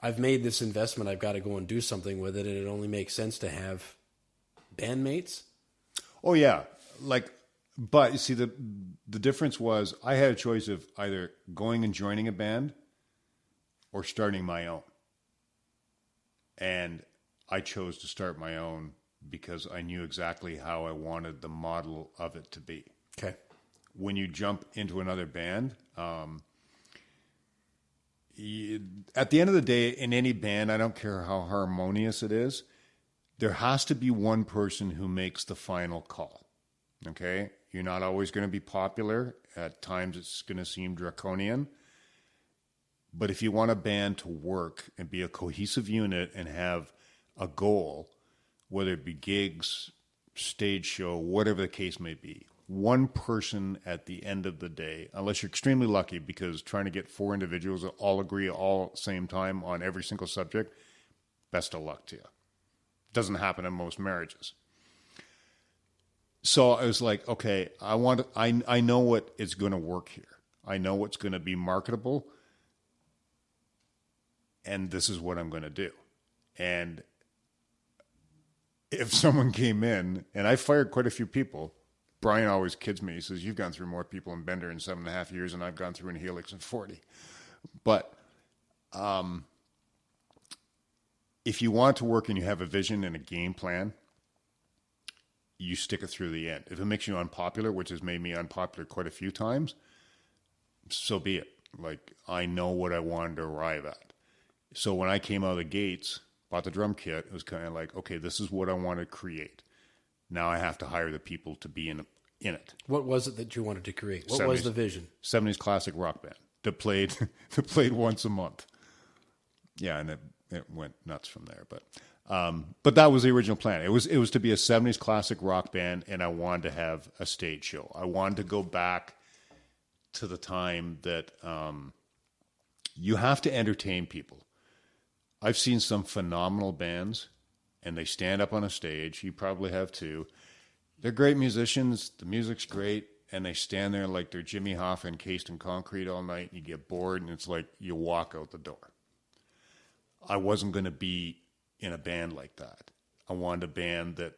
I've made this investment. I've got to go and do something with it. And it only makes sense to have bandmates. Oh, yeah. But you see, the difference was I had a choice of either going and joining a band or starting my own. And I chose to start my own because I knew exactly how I wanted the model of it to be. Okay. When you jump into another band, at the end of the day, in any band, I don't care how harmonious it is, there has to be one person who makes the final call. Okay? You're not always going to be popular. At times, it's going to seem draconian. But if you want a band to work and be a cohesive unit and have a goal, whether it be gigs, stage show, whatever the case may be, one person at the end of the day, unless you're extremely lucky, because trying to get 4 individuals that all agree all at the same time on every single subject, best of luck to you. Doesn't happen in most marriages. So I was like, okay, I know what is going to work here. I know what's going to be marketable, and this is what I'm going to do. And if someone came in, and I fired quite a few people, Brian always kids me. He says, you've gone through more people in Bender in 7.5 years than I've gone through in Helix in 40. But if you want to work and you have a vision and a game plan, you stick it through the end. If it makes you unpopular, which has made me unpopular quite a few times, so be it. I know what I wanted to arrive at. So when I came out of the gates, bought the drum kit, it was kind of like, okay, this is what I want to create. Now I have to hire the people to be in it. What was it that you wanted to create? What was the vision? 70s classic rock band that played once a month. Yeah, and it went nuts from there. But that was the original plan. It was to be a 70s classic rock band, and I wanted to have a stage show. I wanted to go back to the time that you have to entertain people. I've seen some phenomenal bands, and they stand up on a stage. You probably have too. They're great musicians. The music's great, and they stand there like they're Jimmy Hoffa encased in concrete all night, and you get bored, and it's like you walk out the door. I wasn't going to be in a band like that. I wanted a band that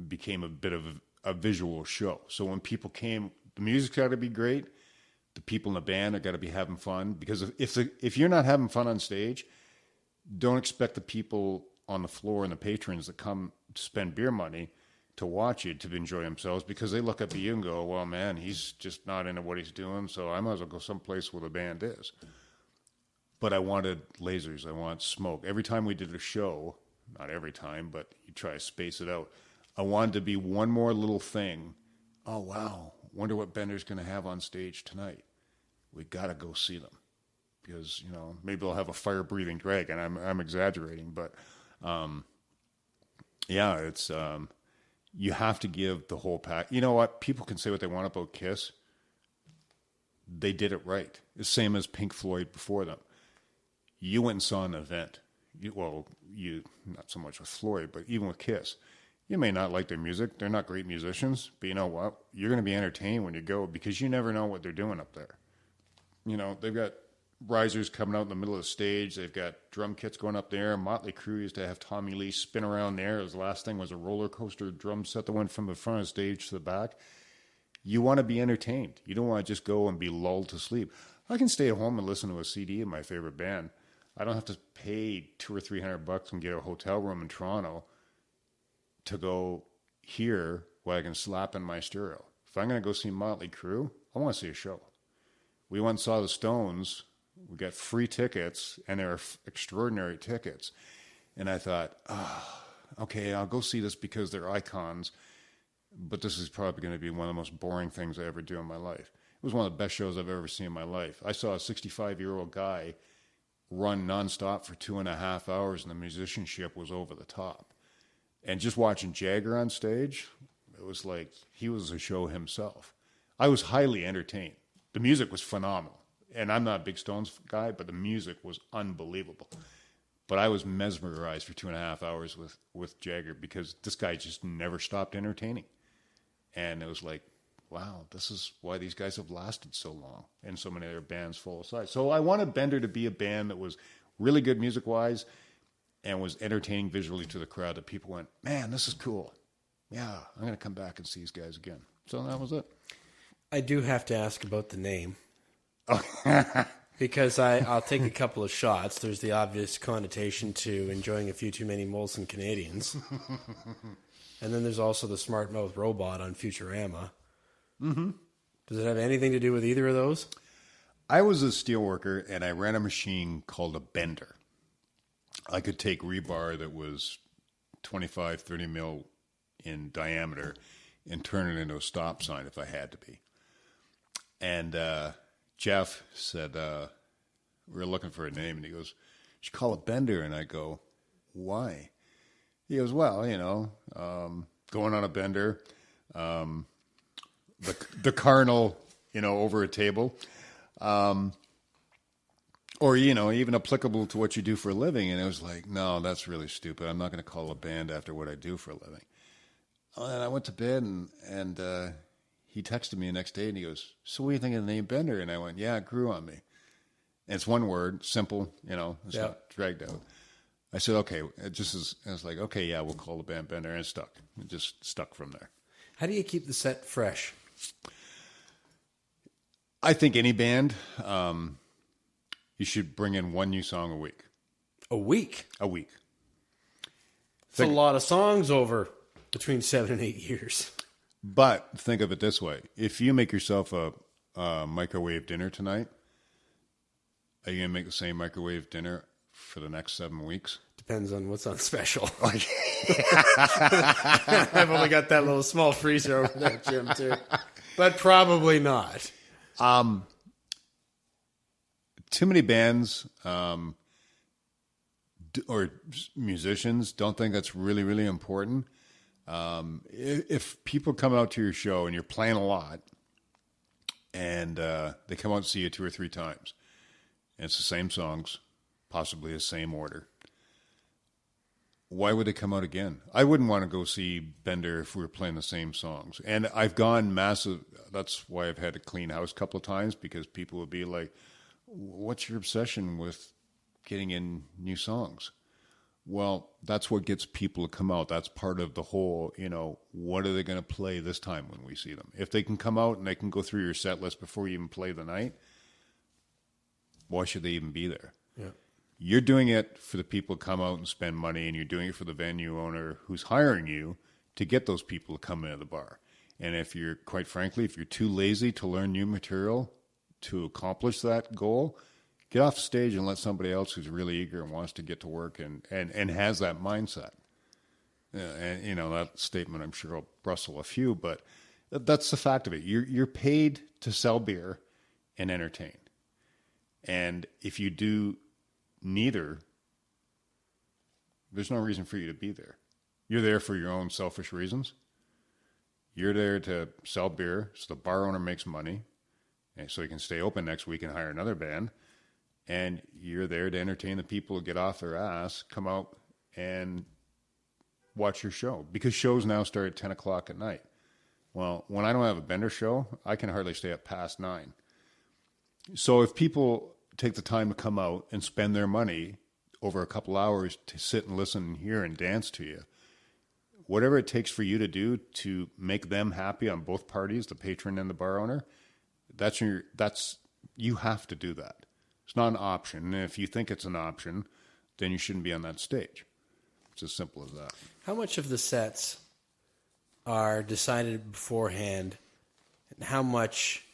became a bit of a visual show. So when people came, the music's got to be great. The people in the band are got to be having fun. Because if you're not having fun on stage, don't expect the people on the floor and the patrons that come to spend beer money to watch you to enjoy themselves, because they look up at you and go, well, man, he's just not into what he's doing, so I might as well go someplace where the band is. But I wanted lasers. I wanted smoke. Every time we did a show, not every time, but you try to space it out, I wanted to be one more little thing. Oh, wow. Wonder what Bender's going to have on stage tonight. We got to go see them. Because, maybe they'll have a fire-breathing dragon. I'm exaggerating. But, yeah, it's you have to give the whole pack. You know what? People can say what they want about Kiss. They did it right. The same as Pink Floyd before them. You went and saw an event. You not so much with Floyd, but even with Kiss. You may not like their music. They're not great musicians. But you know what? You're going to be entertained when you go, because you never know what they're doing up there. They've got risers coming out in the middle of the stage. They've got drum kits going up there. Motley Crue used to have Tommy Lee spin around there. His last thing was a roller coaster drum set that went from the front of the stage to the back. You want to be entertained. You don't want to just go and be lulled to sleep. I can stay at home and listen to a CD of my favorite band. I don't have to pay $200 or $300 and get a hotel room in Toronto to go hear what I can slap in my stereo. If I'm going to go see Motley Crue, I want to see a show. We went and saw the Stones. We got free tickets, and they were extraordinary tickets. And I thought, okay, I'll go see this because they're icons, but this is probably going to be one of the most boring things I ever do in my life. It was one of the best shows I've ever seen in my life. I saw a 65-year-old guy run nonstop for 2.5 hours, and the musicianship was over the top. And just watching Jagger on stage, it was like he was a show himself. I was highly entertained. The music was phenomenal. And I'm not a big Stones guy, but the music was unbelievable. But I was mesmerized for 2.5 hours with Jagger because this guy just never stopped entertaining. And it was like, wow, this is why these guys have lasted so long and so many other bands fall aside. So I wanted Bender to be a band that was really good music-wise and was entertaining visually to the crowd, that people went, man, this is cool. Yeah, I'm going to come back and see these guys again. So that was it. I do have to ask about the name. Because I'll take a couple of shots. There's the obvious connotation to enjoying a few too many Molson Canadians. And then there's also the smart mouth robot on Futurama. Mm-hmm. Does it have anything to do with either of those? I was a steelworker, and I ran a machine called a bender. I could take rebar that was 25, 30 mil in diameter and turn it into a stop sign if I had to be. And Jeff said, we were looking for a name, and he goes, you should call it Bender. And I go, why? He goes, well, going on a bender, the carnal, over a table, or, even applicable to what you do for a living. And it was like, no, that's really stupid. I'm not going to call a band after what I do for a living. And I went to bed, and he texted me the next day, and he goes, so what do you think of the name Bender? And I went, yeah, it grew on me. And it's one word, simple, it's not dragged out. I said, okay, it just is. I was like, okay, yeah, we'll call the band Bender, and it stuck. It just stuck from there. How do you keep the set fresh? I think any band, you should bring in one new song a week. A week? A week. It's a lot of songs over between 7 and 8 years. But think of it this way. If you make yourself a microwave dinner tonight, are you going to make the same microwave dinner for the next 7 weeks? Depends on what's on special. I've only got that little small freezer over there, Jim, too. But probably not. Too many bands or musicians don't think that's really, really important. If people come out to your show and you're playing a lot, and they come out and see you 2 or 3 times, and it's the same songs, possibly the same order, why would they come out again? I wouldn't want to go see Bender if we were playing the same songs. And I've gone massive. That's why I've had to clean house a couple of times, because people would be like, what's your obsession with getting in new songs? Well, that's what gets people to come out. That's part of the whole, what are they going to play this time when we see them? If they can come out and they can go through your set list before you even play the night, why should they even be there? Yeah. You're doing it for the people to come out and spend money, and you're doing it for the venue owner who's hiring you to get those people to come into the bar. And if you're, quite frankly, if you're too lazy to learn new material to accomplish that goal, get off stage and let somebody else who's really eager and wants to get to work and has that mindset. And, that statement, I'm sure, will rustle a few, but that's the fact of it. You're paid to sell beer and entertain. And if you do neither, there's no reason for you to be there. You're there for your own selfish reasons. You're there to sell beer so the bar owner makes money, and so he can stay open next week and hire another band. And you're there to entertain the people who get off their ass, come out and watch your show. Because shows now start at 10 o'clock at night. Well, when I don't have a Bender show, I can hardly stay up past 9. So if people take the time to come out and spend their money over a couple hours to sit and listen and hear and dance to you, whatever it takes for you to do to make them happy on both parties, the patron and the bar owner, that's You have to do that. It's not an option. And if you think it's an option, then you shouldn't be on that stage. It's as simple as that. How much of the sets are decided beforehand, and how much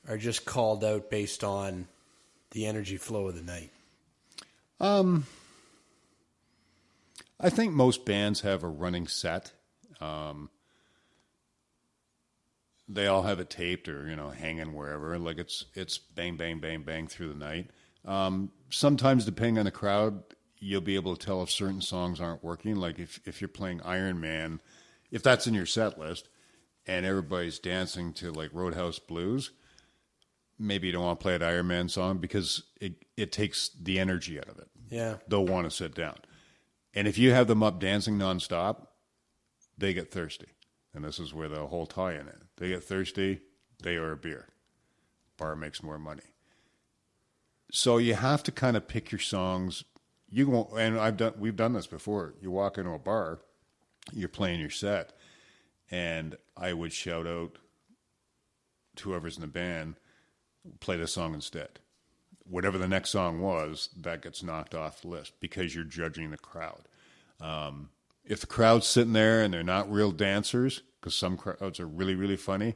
are just called out based on the energy flow of the night? I think most bands have a running set. They all have it taped or, hanging wherever. Like it's bang, bang, bang, bang through the night. Sometimes, depending on the crowd, you'll be able to tell if certain songs aren't working. Like if you're playing Iron Man, if that's in your set list and everybody's dancing to like Roadhouse Blues, maybe you don't want to play an Iron Man song because it takes the energy out of it. Yeah. They'll want to sit down. And if you have them up dancing nonstop, they get thirsty. And this is where the whole tie-in is. They get thirsty, they order a beer. Bar makes more money. So you have to kind of pick your songs. We've done this before. You walk into a bar, you're playing your set, and I would shout out to whoever's in the band, play this song instead. Whatever the next song was, that gets knocked off the list because you're judging the crowd. If the crowd's sitting there and they're not real dancers, because some crowds are really, really funny,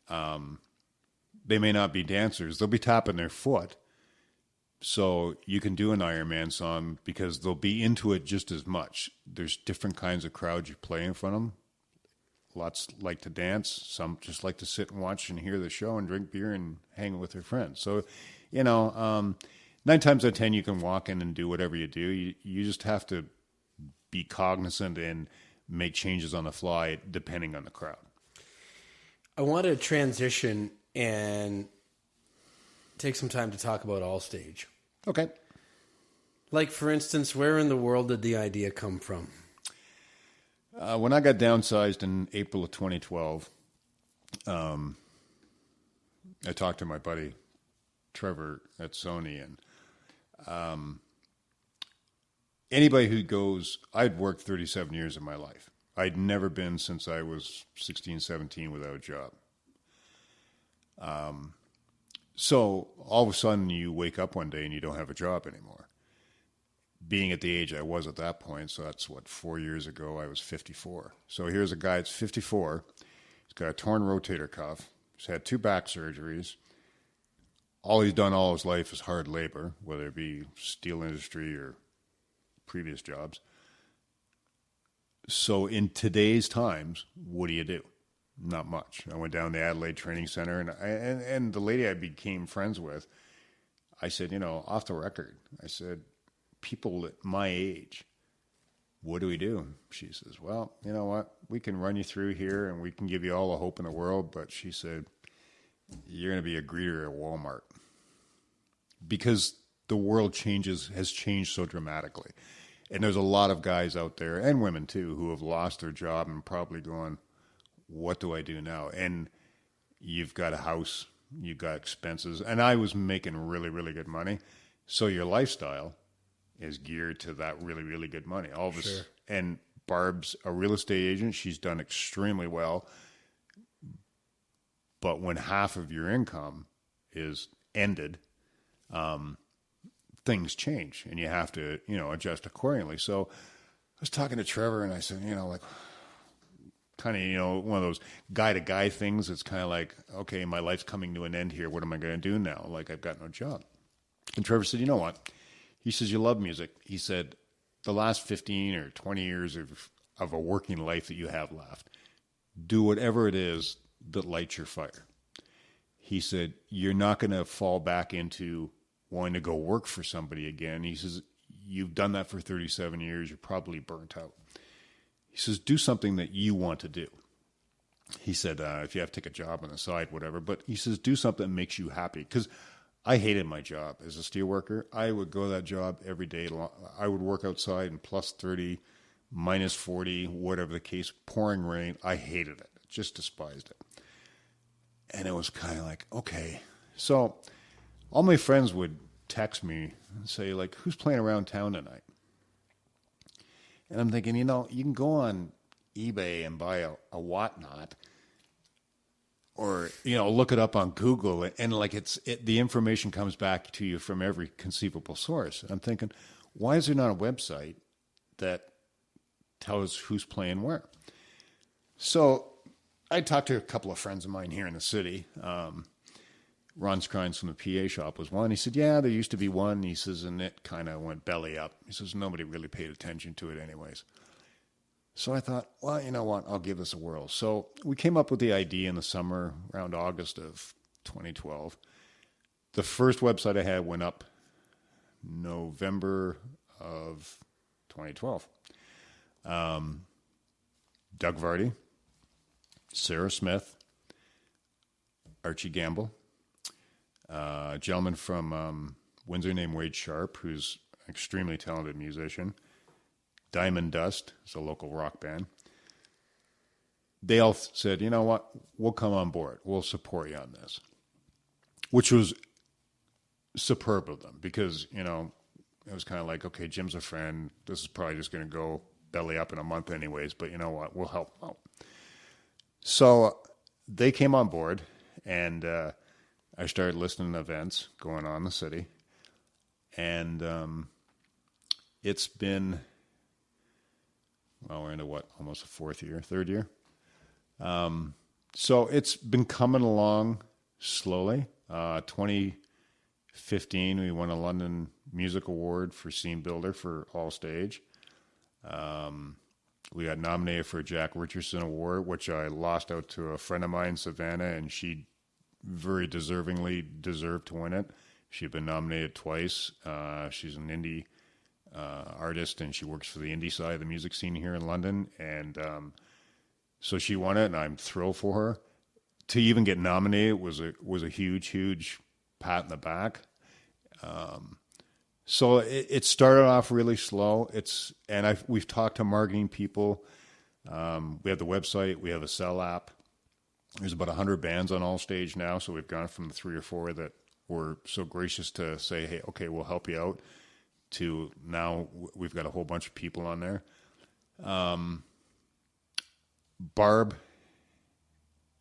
they may not be dancers. They'll be tapping their foot. So you can do an Iron Man song because they'll be into it just as much. There's different kinds of crowds you play in front of them. Lots like to dance. Some just like to sit and watch and hear the show and drink beer and hang with their friends. So, 9 times out of 10, you can walk in and do whatever you do. You just have to be cognizant and make changes on the fly depending on the crowd. I want to transition and take some time to talk about Allstage. Okay. Like, for instance, where in the world did the idea come from? When I got downsized in April of 2012, I talked to my buddy Trevor at Sony, and anybody who goes, I'd worked 37 years of my life. I'd never been since I was 16, 17 without a job. So all of a sudden you wake up one day and you don't have a job anymore. Being at the age I was at that point, so that's 4 years ago, I was 54. So here's a guy that's 54. He's got a torn rotator cuff. He's had 2 back surgeries. All he's done all his life is hard labor, whether it be steel industry or previous jobs. So in today's times, what do you do? Not much. I went down to the Adelaide Training Center, and the lady I became friends with, I said, off the record, I said, people at my age, what do we do? She says, well, you know what? We can run you through here, and we can give you all the hope in the world, but she said, you're going to be a greeter at Walmart. Because the world has changed so dramatically. And there's a lot of guys out there, and women too, who have lost their job and probably going, what do I do now? And you've got a house, you've got expenses. And I was making really, really good money. So your lifestyle is geared to that really, really good money. Sure. And Barb's a real estate agent. She's done extremely well. But when half of your income is ended, things change and you have to, adjust accordingly. So I was talking to Trevor and I said, kind of, one of those guy-to-guy things. It's kind of like, okay, my life's coming to an end here. What am I going to do now? Like, I've got no job. And Trevor said, you know what? He says, you love music. He said, the last 15 or 20 years of a working life that you have left, do whatever it is that lights your fire. He said, you're not going to fall back into wanting to go work for somebody again. He says, you've done that for 37 years. You're probably burnt out. He says, do something that you want to do. He said, if you have to take a job on the side, whatever. But he says, do something that makes you happy. Because I hated my job as a steel worker. I would go to that job every day. I would work outside in plus 30, minus 40, whatever the case, pouring rain. I hated it. Just despised it. And it was kind of like, okay. So all my friends would text me and say, like, who's playing around town tonight? And I'm thinking, you can go on eBay and buy a whatnot. look it up on Google, and like the information comes back to you from every conceivable source. I'm thinking, why is there not a website that tells who's playing where? So I talked to a couple of friends of mine here in the city. Ron Skrines from the PA shop was one. He said, yeah, there used to be one. He says, and it kind of went belly up. He says, nobody really paid attention to it anyways. So I thought, well, you know what? I'll give this a whirl. So we came up with the idea in the summer, around August of 2012. The first website I had went up November of 2012. Doug Vardy, Sarah Smith, Archie Gamble, a gentleman from Windsor named Wade Sharp, who's an extremely talented musician. Diamond Dust is a local rock band. They all said, you know what, we'll come on board. We'll support you on this, which was superb of them because, it was kind of like, okay, Jim's a friend. This is probably just going to go belly up in a month anyways, but you know what, we'll help out. So they came on board, and I started listening to events going on in the city. And it's been... well, we're into almost a third year. So it's been coming along slowly. 2015, we won a London Music Award for Scene Builder for Allstage. We got nominated for a Jack Richardson Award, which I lost out to a friend of mine, Savannah, and she very deservingly deserved to win it. She'd been nominated twice. She's an indie artist, and she works for the indie side of the music scene here in London, and so she won it, and I'm thrilled for her. To even get nominated was a huge pat in the back. So it started off really slow. We've talked to marketing people. We have the website. We have a Sell app. There's about 100 bands on Allstage now, so we've gone from the 3 or 4 that were so gracious to say, hey, okay, we'll help you out, to now we've got a whole bunch of people on there. Barb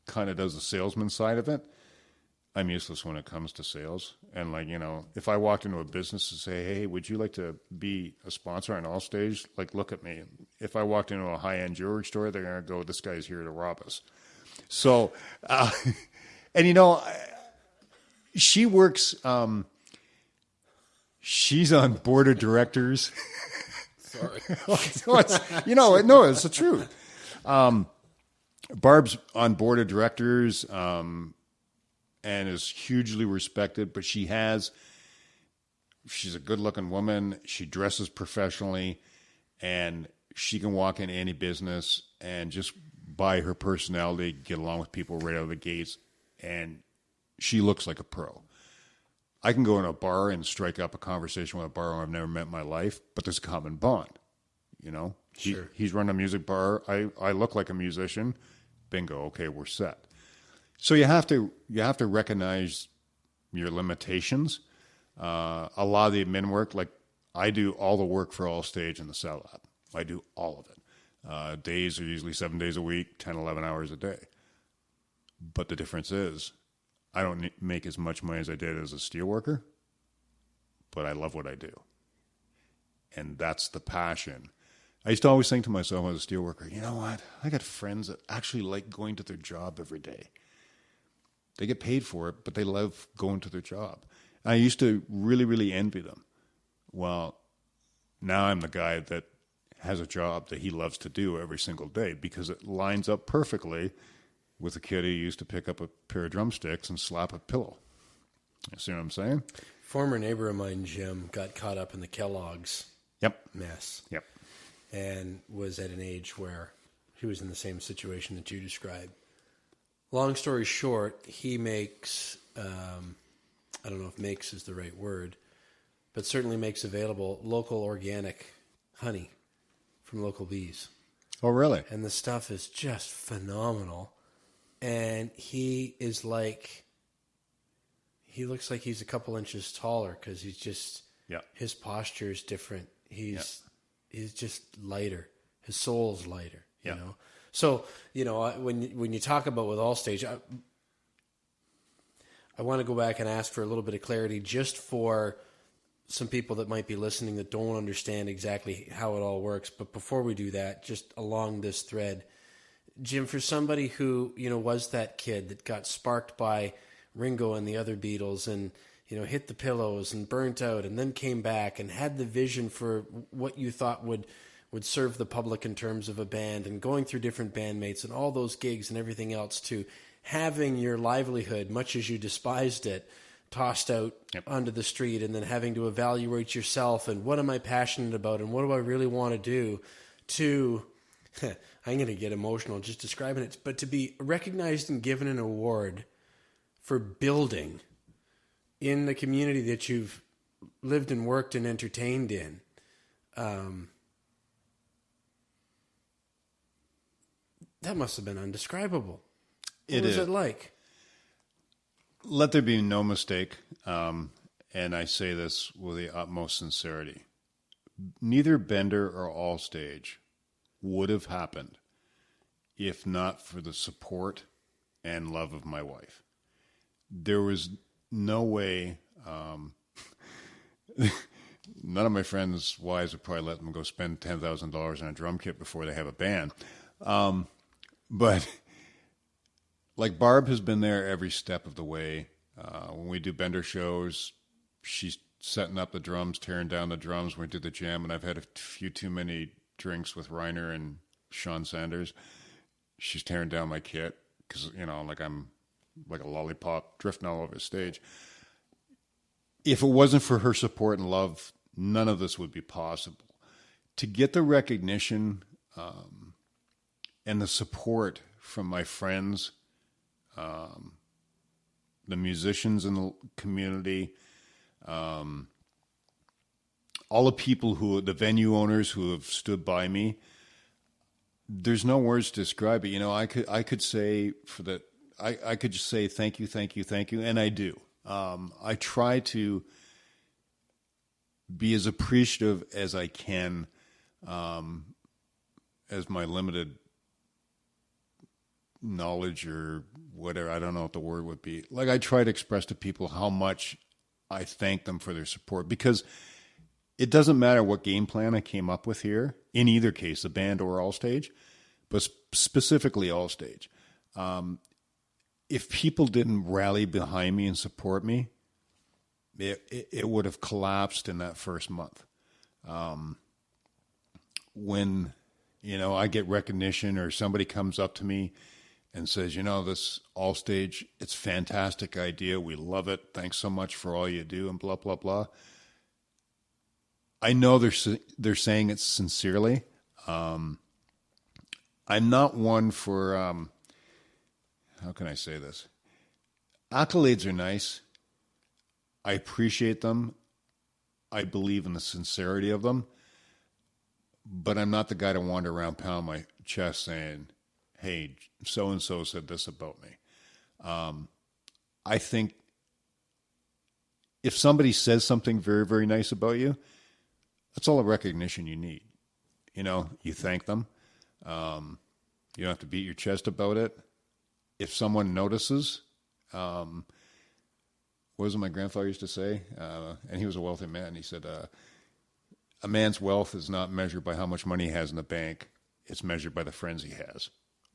kind of does the salesman side of it. I'm useless when it comes to sales. And if I walked into a business and say, hey, would you like to be a sponsor on Allstage? Look at me. If I walked into a high-end jewelry store, they're going to go, this guy's here to rob us. So, she works, she's on board of directors. Sorry. It's the truth. Barb's on board of directors, and is hugely respected, but she's a good-looking woman. She dresses professionally, and she can walk into any business and just by her personality get along with people right out of the gates, and she looks like a pro. I can go in a bar and strike up a conversation with a bar I've never met in my life, but there's a common bond. Sure. He's run a music bar. I look like a musician. Bingo. Okay, we're set. So you have to recognize your limitations. A lot of the admin work, I do all the work for Allstage in the Sell app. I do all of it. Days are usually 7 days a week, 10, 11 hours a day. But the difference is I don't make as much money as I did as a steelworker, but I love what I do. And that's the passion. I used to always think to myself as a steelworker, you know what? I got friends that actually like going to their job every day. They get paid for it, but they love going to their job. I used to really, really envy them. Well, now I'm the guy that has a job that he loves to do every single day because it lines up perfectly with a kid who used to pick up a pair of drumsticks and slap a pillow. You see what I'm saying? Former neighbor of mine, Jim, got caught up in the Kellogg's mess. Yep. And was at an age where he was in the same situation that you described. Long story short, he makes, I don't know if makes is the right word, but certainly makes available local organic honey from local bees. Oh, really? And the stuff is just phenomenal. And he looks like he's a couple inches taller because his posture is different. He's just lighter. His soul's lighter, you know? So, when you talk about with Allstage, I want to go back and ask for a little bit of clarity just for some people that might be listening that don't understand exactly how it all works. But before we do that, just along this thread, Jim, for somebody who, was that kid that got sparked by Ringo and the other Beatles and, hit the pillows and burnt out and then came back and had the vision for what you thought would serve the public in terms of a band and going through different bandmates and all those gigs and everything else, to having your livelihood, much as you despised it, tossed out onto the street, and then having to evaluate yourself and what am I passionate about and what do I really want to do, to, I'm going to get emotional just describing it, but to be recognized and given an award for building in the community that you've lived and worked and entertained in. That must have been indescribable. What was it like? Let there be no mistake, and I say this with the utmost sincerity. Neither Bender or Allstage would have happened if not for the support and love of my wife. There was no way. None of my friends' wives would probably let them go spend $10,000 on a drum kit before they have a band. But like Barb has been there every step of the way. When we do Bender shows, she's setting up the drums, tearing down the drums when we do the jam. And I've had a few too many drinks with Reiner and Sean Sanders. She's tearing down my kit because, like I'm like a lollipop drifting all over the stage. If it wasn't for her support and love, none of this would be possible. To get the recognition and the support from my friends, the musicians in the community, all the people the venue owners who have stood by me, there's no words to describe it. I could say I could just say thank you, thank you, thank you, and I do. I try to be as appreciative as I can, as my limited knowledge or whatever, I don't know what the word would be. Like, I try to express to people how much I thank them for their support, because it doesn't matter what game plan I came up with here, in either case, the band or Allstage, but specifically Allstage. If people didn't rally behind me and support me, it would have collapsed in that first month. When, I get recognition or somebody comes up to me and says, this Allstage, it's a fantastic idea. We love it. Thanks so much for all you do and blah, blah, blah. I know they're saying it sincerely. I'm not one for, how can I say this? Accolades are nice. I appreciate them. I believe in the sincerity of them. But I'm not the guy to wander around pound my chest saying, hey, so-and-so said this about me. I think if somebody says something very, very nice about you, that's all the recognition you need. You thank them. You don't have to beat your chest about it. If someone notices, what was it my grandfather used to say? And he was a wealthy man. He said, a man's wealth is not measured by how much money he has in the bank. It's measured by the friends he has.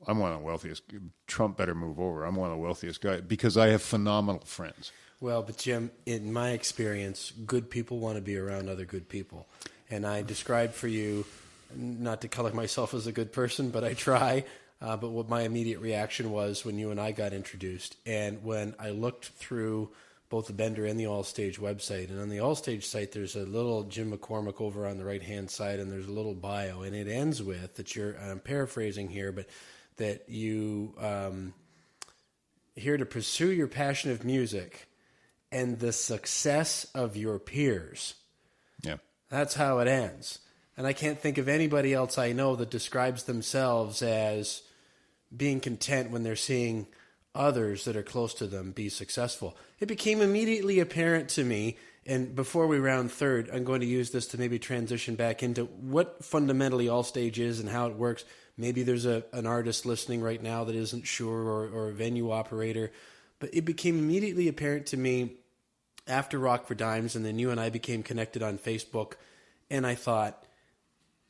I'm one of the wealthiest. Trump better move over. I'm one of the wealthiest guys because I have phenomenal friends. Well, but Jim, in my experience, good people want to be around other good people. And I described for you, not to color myself as a good person, but I try. But what my immediate reaction was when you and I got introduced, and when I looked through both the Bender and the Allstage website, and on the Allstage site, there's a little Jim McCormick over on the right-hand side, and there's a little bio, and it ends with that I'm paraphrasing here, but that you here to pursue your passion of music and the success of your peers. Yeah. That's how it ends. And I can't think of anybody else I know that describes themselves as being content when they're seeing others that are close to them be successful. It became immediately apparent to me, and before we round third, I'm going to use this to maybe transition back into what fundamentally Allstage is and how it works. Maybe there's an artist listening right now that isn't sure, or a venue operator. But it became immediately apparent to me after Rock for Dimes, and then you and I became connected on Facebook, and I thought,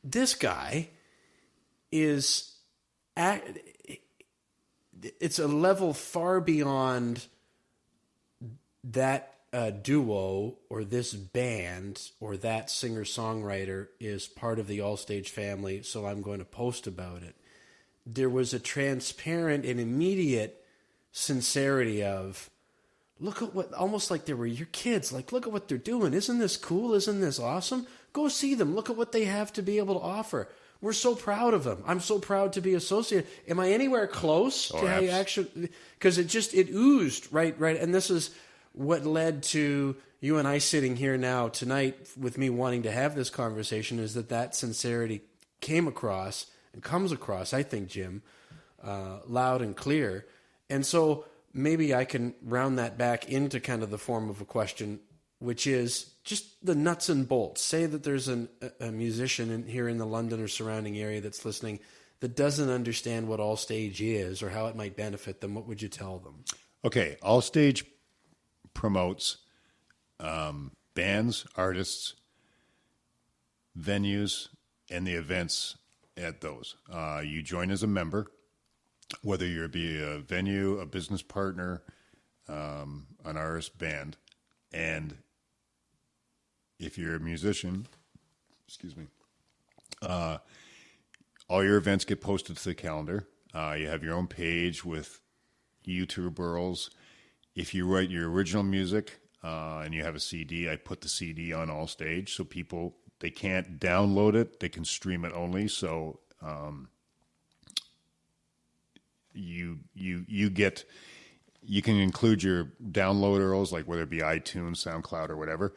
this guy is it's a level far beyond that duo or this band or that singer-songwriter is part of the Allstage family, so I'm going to post about it. There was a transparent and immediate sincerity of, look at what, almost like they were your kids. Like, look at what they're doing. Isn't this cool? Isn't this awesome? Go see them. Look at what they have to be able to offer. We're so proud of them. I'm so proud to be associated. Am I anywhere close to how you actually, because it oozed, right? And this is what led to you and I sitting here now tonight with me wanting to have this conversation, is that sincerity came across and comes across, I think, Jim, loud and clear. And so maybe I can round that back into kind of the form of a question, which is just the nuts and bolts. Say that there's a musician here in the London or surrounding area that's listening that doesn't understand what Allstage is or how it might benefit them. What would you tell them? Okay, Allstage promotes bands, artists, venues, and the events at those. You join as a member, whether you're be a venue, a business partner, an artist, band, and if you're a musician, all your events get posted to the calendar. You have your own page with YouTubers. If you write your original music and you have a CD, I put the CD on Allstage, so people, they can't download it, they can stream it only. So you can include your download URLs, like whether it be iTunes, SoundCloud, or whatever.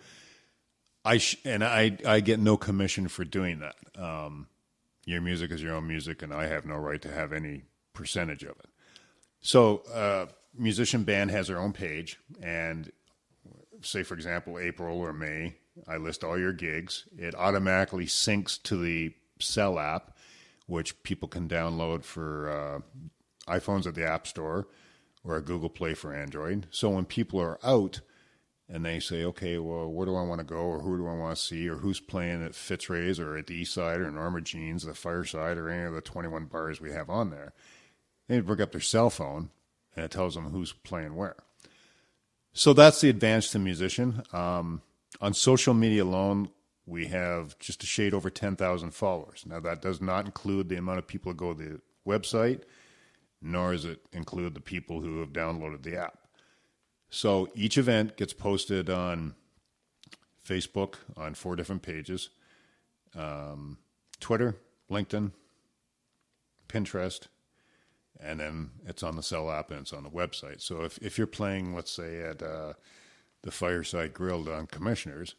I get no commission for doing that. Your music is your own music, and I have no right to have any percentage of it. So musician band has their own page, and say, for example, April or May, I list all your gigs. It automatically syncs to the Cell app, which people can download for iPhones at the App Store or a Google Play for Android. So when people are out and they say, okay, well, where do I want to go, or who do I want to see, or who's playing at Fitzray's or at the East Side or Norma Jean's, the Fireside, or any of the 21 bars we have on there, they bring up their cell phone and it tells them who's playing where. So that's the advantage to the musician. On social media alone, we have just a shade over 10,000 followers. Now, that does not include the amount of people who go to the website, nor does it include the people who have downloaded the app. So each event gets posted on Facebook on 4 different pages, Twitter, LinkedIn, Pinterest, and then it's on the Cell app and it's on the website. So if you're playing, let's say, at the Fireside Grill on Commissioners,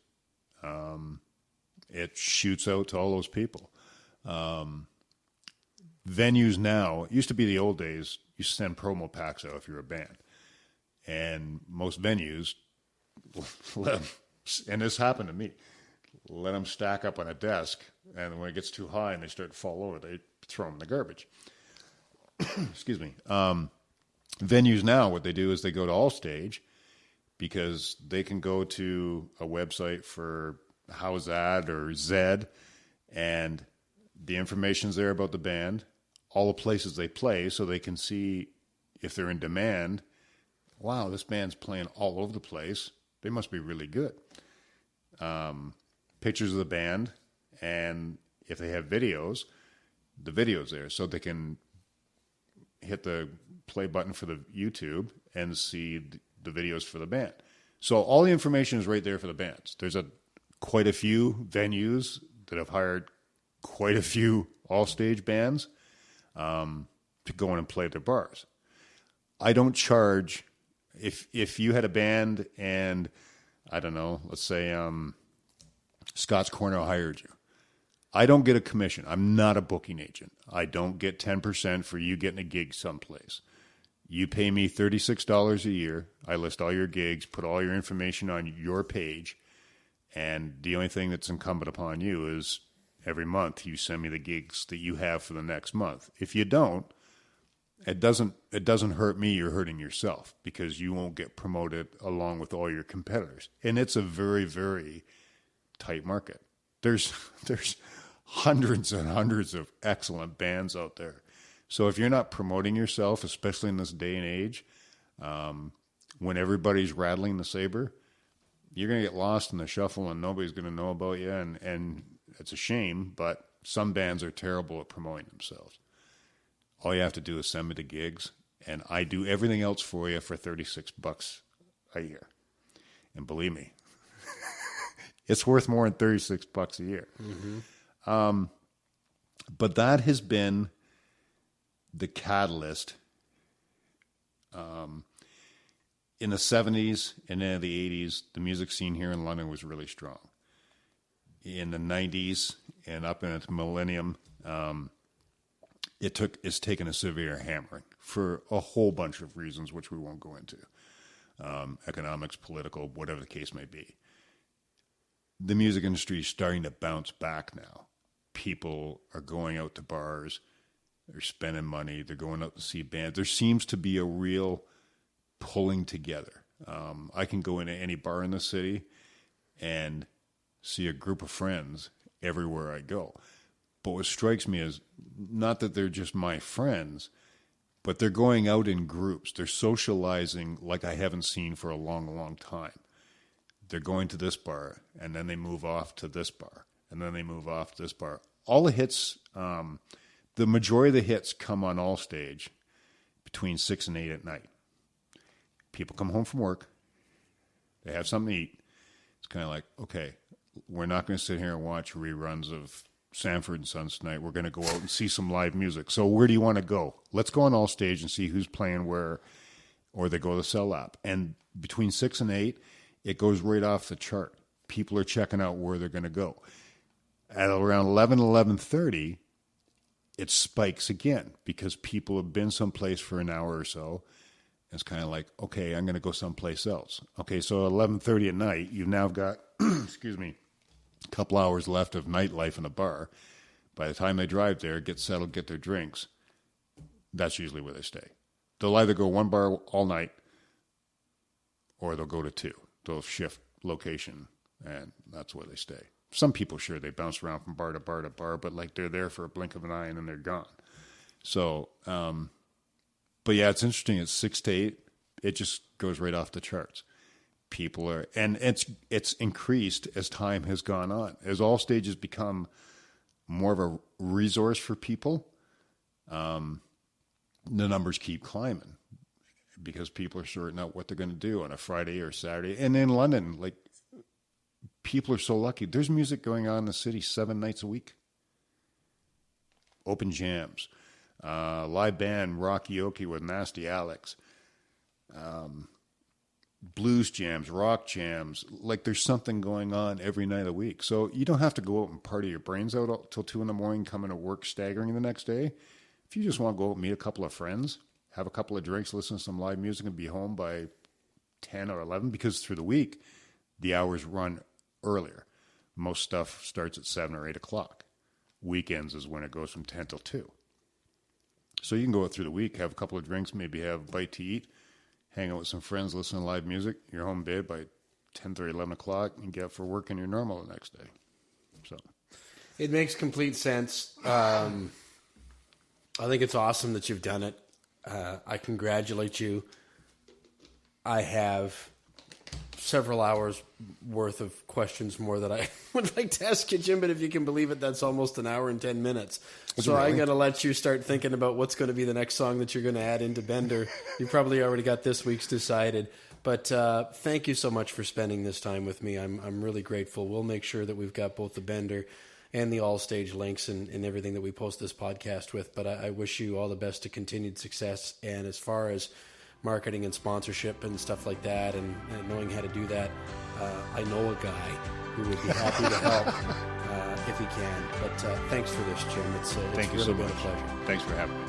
it shoots out to all those people. Venues now, it used to be the old days, you send promo packs out if you're a band. And most venues, let them, and this happened to me, let them stack up on a desk, and when it gets too high and they start to fall over, they throw them in the garbage. Excuse me. Venues now, what they do is they go to Allstage, because they can go to a website for How's That or Zed, and the information's there about the band, all the places they play, so they can see if they're in demand. Wow, this band's playing all over the place. They must be really good. Pictures of the band, and if they have videos, the video's there, so they can hit the play button for the YouTube and see the videos for the band. So all the information is right there for the bands. There's quite a few venues that have hired quite a few Allstage bands to go in and play at their bars. I don't charge. If you had a band and, I don't know, let's say Scott's Cornell hired you, I don't get a commission. I'm not a booking agent. I don't get 10% for you getting a gig someplace. You pay me $36 a year. I list all your gigs, put all your information on your page, and the only thing that's incumbent upon you is every month you send me the gigs that you have for the next month. If you don't, it doesn't hurt me, you're hurting yourself because you won't get promoted along with all your competitors. And it's a very, very tight market. There's hundreds and hundreds of excellent bands out there. So if you're not promoting yourself, especially in this day and age, when everybody's rattling the saber, you're going to get lost in the shuffle and nobody's going to know about you. And it's a shame, but some bands are terrible at promoting themselves. All you have to do is send me the gigs, and I do everything else for you for $36 a year. And believe me, it's worth more than $36 a year. Mm-hmm. But that has been the catalyst. In the 70s and in the 80s, the music scene here in London was really strong. In the 90s and up into the millennium, it's taken a severe hammering for a whole bunch of reasons, which we won't go into. Economics, political, whatever the case may be. The music industry is starting to bounce back now. People are going out to bars. They're spending money. They're going out to see bands. There seems to be a real pulling together. I can go into any bar in the city and see a group of friends everywhere I go. But what strikes me is not that they're just my friends, but they're going out in groups. They're socializing like I haven't seen for a long, long time. They're going to this bar, and then they move off to this bar, and then they move off to this bar. All the hits, the majority of the hits come on Allstage between 6 and 8 at night. People come home from work. They have something to eat. It's kind of like, okay, we're not going to sit here and watch reruns of Sanford and Sons tonight. We're going to go out and see some live music. So where do you want to go? Let's go on Allstage and see who's playing where, or they go to the Cell app. And between 6 and 8, it goes right off the chart. People are checking out where they're going to go. At around 11:30, it spikes again because people have been someplace for an hour or so. It's kind of like, okay, I'm going to go someplace else. Okay, so at 11:30 at night, you've now got, excuse me, a couple hours left of nightlife in a bar. By the time they drive there, get settled, get their drinks, that's usually where they stay. They'll either go one bar all night or they'll go to two. They'll shift location, and that's where they stay. Some people, sure, they bounce around from bar to bar to bar, but like they're there for a blink of an eye and then they're gone. So, but yeah, it's interesting. It's 6 to 8. It just goes right off the charts. People are, and it's increased as time has gone on. As Allstage has become more of a resource for people, the numbers keep climbing because people are sorting out what they're going to do on a Friday or Saturday. And in London, like, people are so lucky. There's music going on in the city 7 nights a week. Open jams. Live band Rockyoke with Nasty Alex. Blues jams, rock jams. Like, there's something going on every night of the week. So you don't have to go out and party your brains out till 2 a.m, come into work staggering the next day. If you just want to go out and meet a couple of friends, have a couple of drinks, listen to some live music, and be home by 10 or 11, because through the week, the hours run earlier. Most stuff starts at 7 or 8 o'clock. Weekends is when it goes from 10 till 2. So you can go out through the week, have a couple of drinks, maybe have a bite to eat, hang out with some friends, listen to live music. You're home in bed by 10:30, 11 o'clock, and get up for work and you're normal the next day. So it makes complete sense. I think it's awesome that you've done it. I congratulate you. I have several hours worth of questions more that I would like to ask you, Jim, but if you can believe it, that's almost an hour and 10 minutes. So really? I'm going to let you start thinking about what's going to be the next song that you're going to add into Bender. You probably already got this week's decided, but thank you so much for spending this time with me. I'm really grateful. We'll make sure that we've got both the Bender and the Allstage links and everything that we post this podcast with, but I wish you all the best to continued success. And as far as marketing and sponsorship and stuff like that, and knowing how to do that, I know a guy who would be happy to help if he can. But thanks for this, Jim. It's Thank you really so been much. a pleasure. Thanks for having me.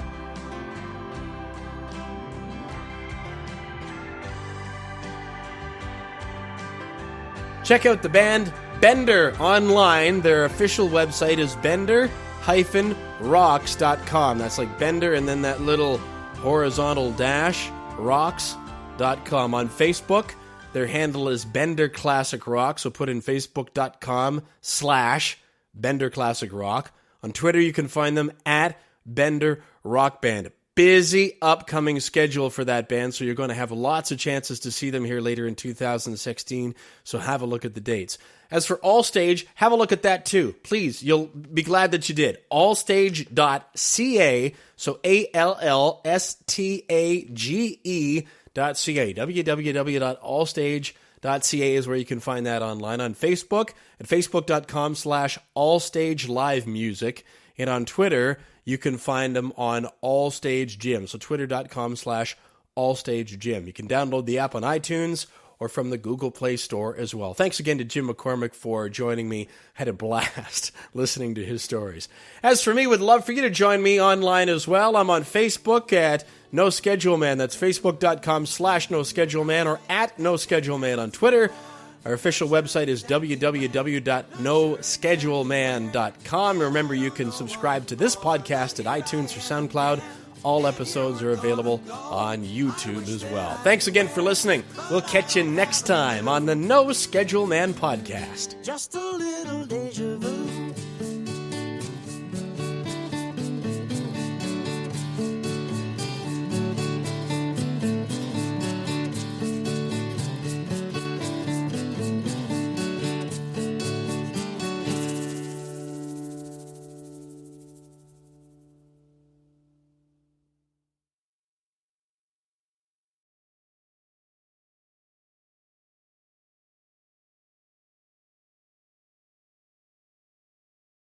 Check out the band Bender online. Their official website is bender-rocks.com. That's like Bender and then that little horizontal-rocks.com. On Facebook, their handle is Bender Classic Rock, so put in facebook.com/Bender Classic Rock. On Twitter, you can find them at Bender Rock Band. Busy upcoming schedule for that band, so you're going to have lots of chances to see them here later in 2016, so have a look at the dates. As for Allstage, have a look at that too. Please, you'll be glad that you did. Allstage.ca, so ALLSTAGE.ca. www.allstage.ca is where you can find that online. On Facebook, at facebook.com/Allstage Live Music. And on Twitter, you can find them on Allstage Gym. So twitter.com/Allstage Gym. You can download the app on iTunes or from the Google Play Store as well. Thanks again to Jim McCormick for joining me. I had a blast listening to his stories. As for me, would love for you to join me online as well. I'm on Facebook at No Schedule Man. That's facebook.com/No Schedule Man or at No Schedule Man on Twitter. Our official website is www.noscheduleman.com. Remember, you can subscribe to this podcast at iTunes or SoundCloud. All episodes are available on YouTube as well. Thanks again for listening. We'll catch you next time on the No Schedule Man podcast. Just a little deja vu.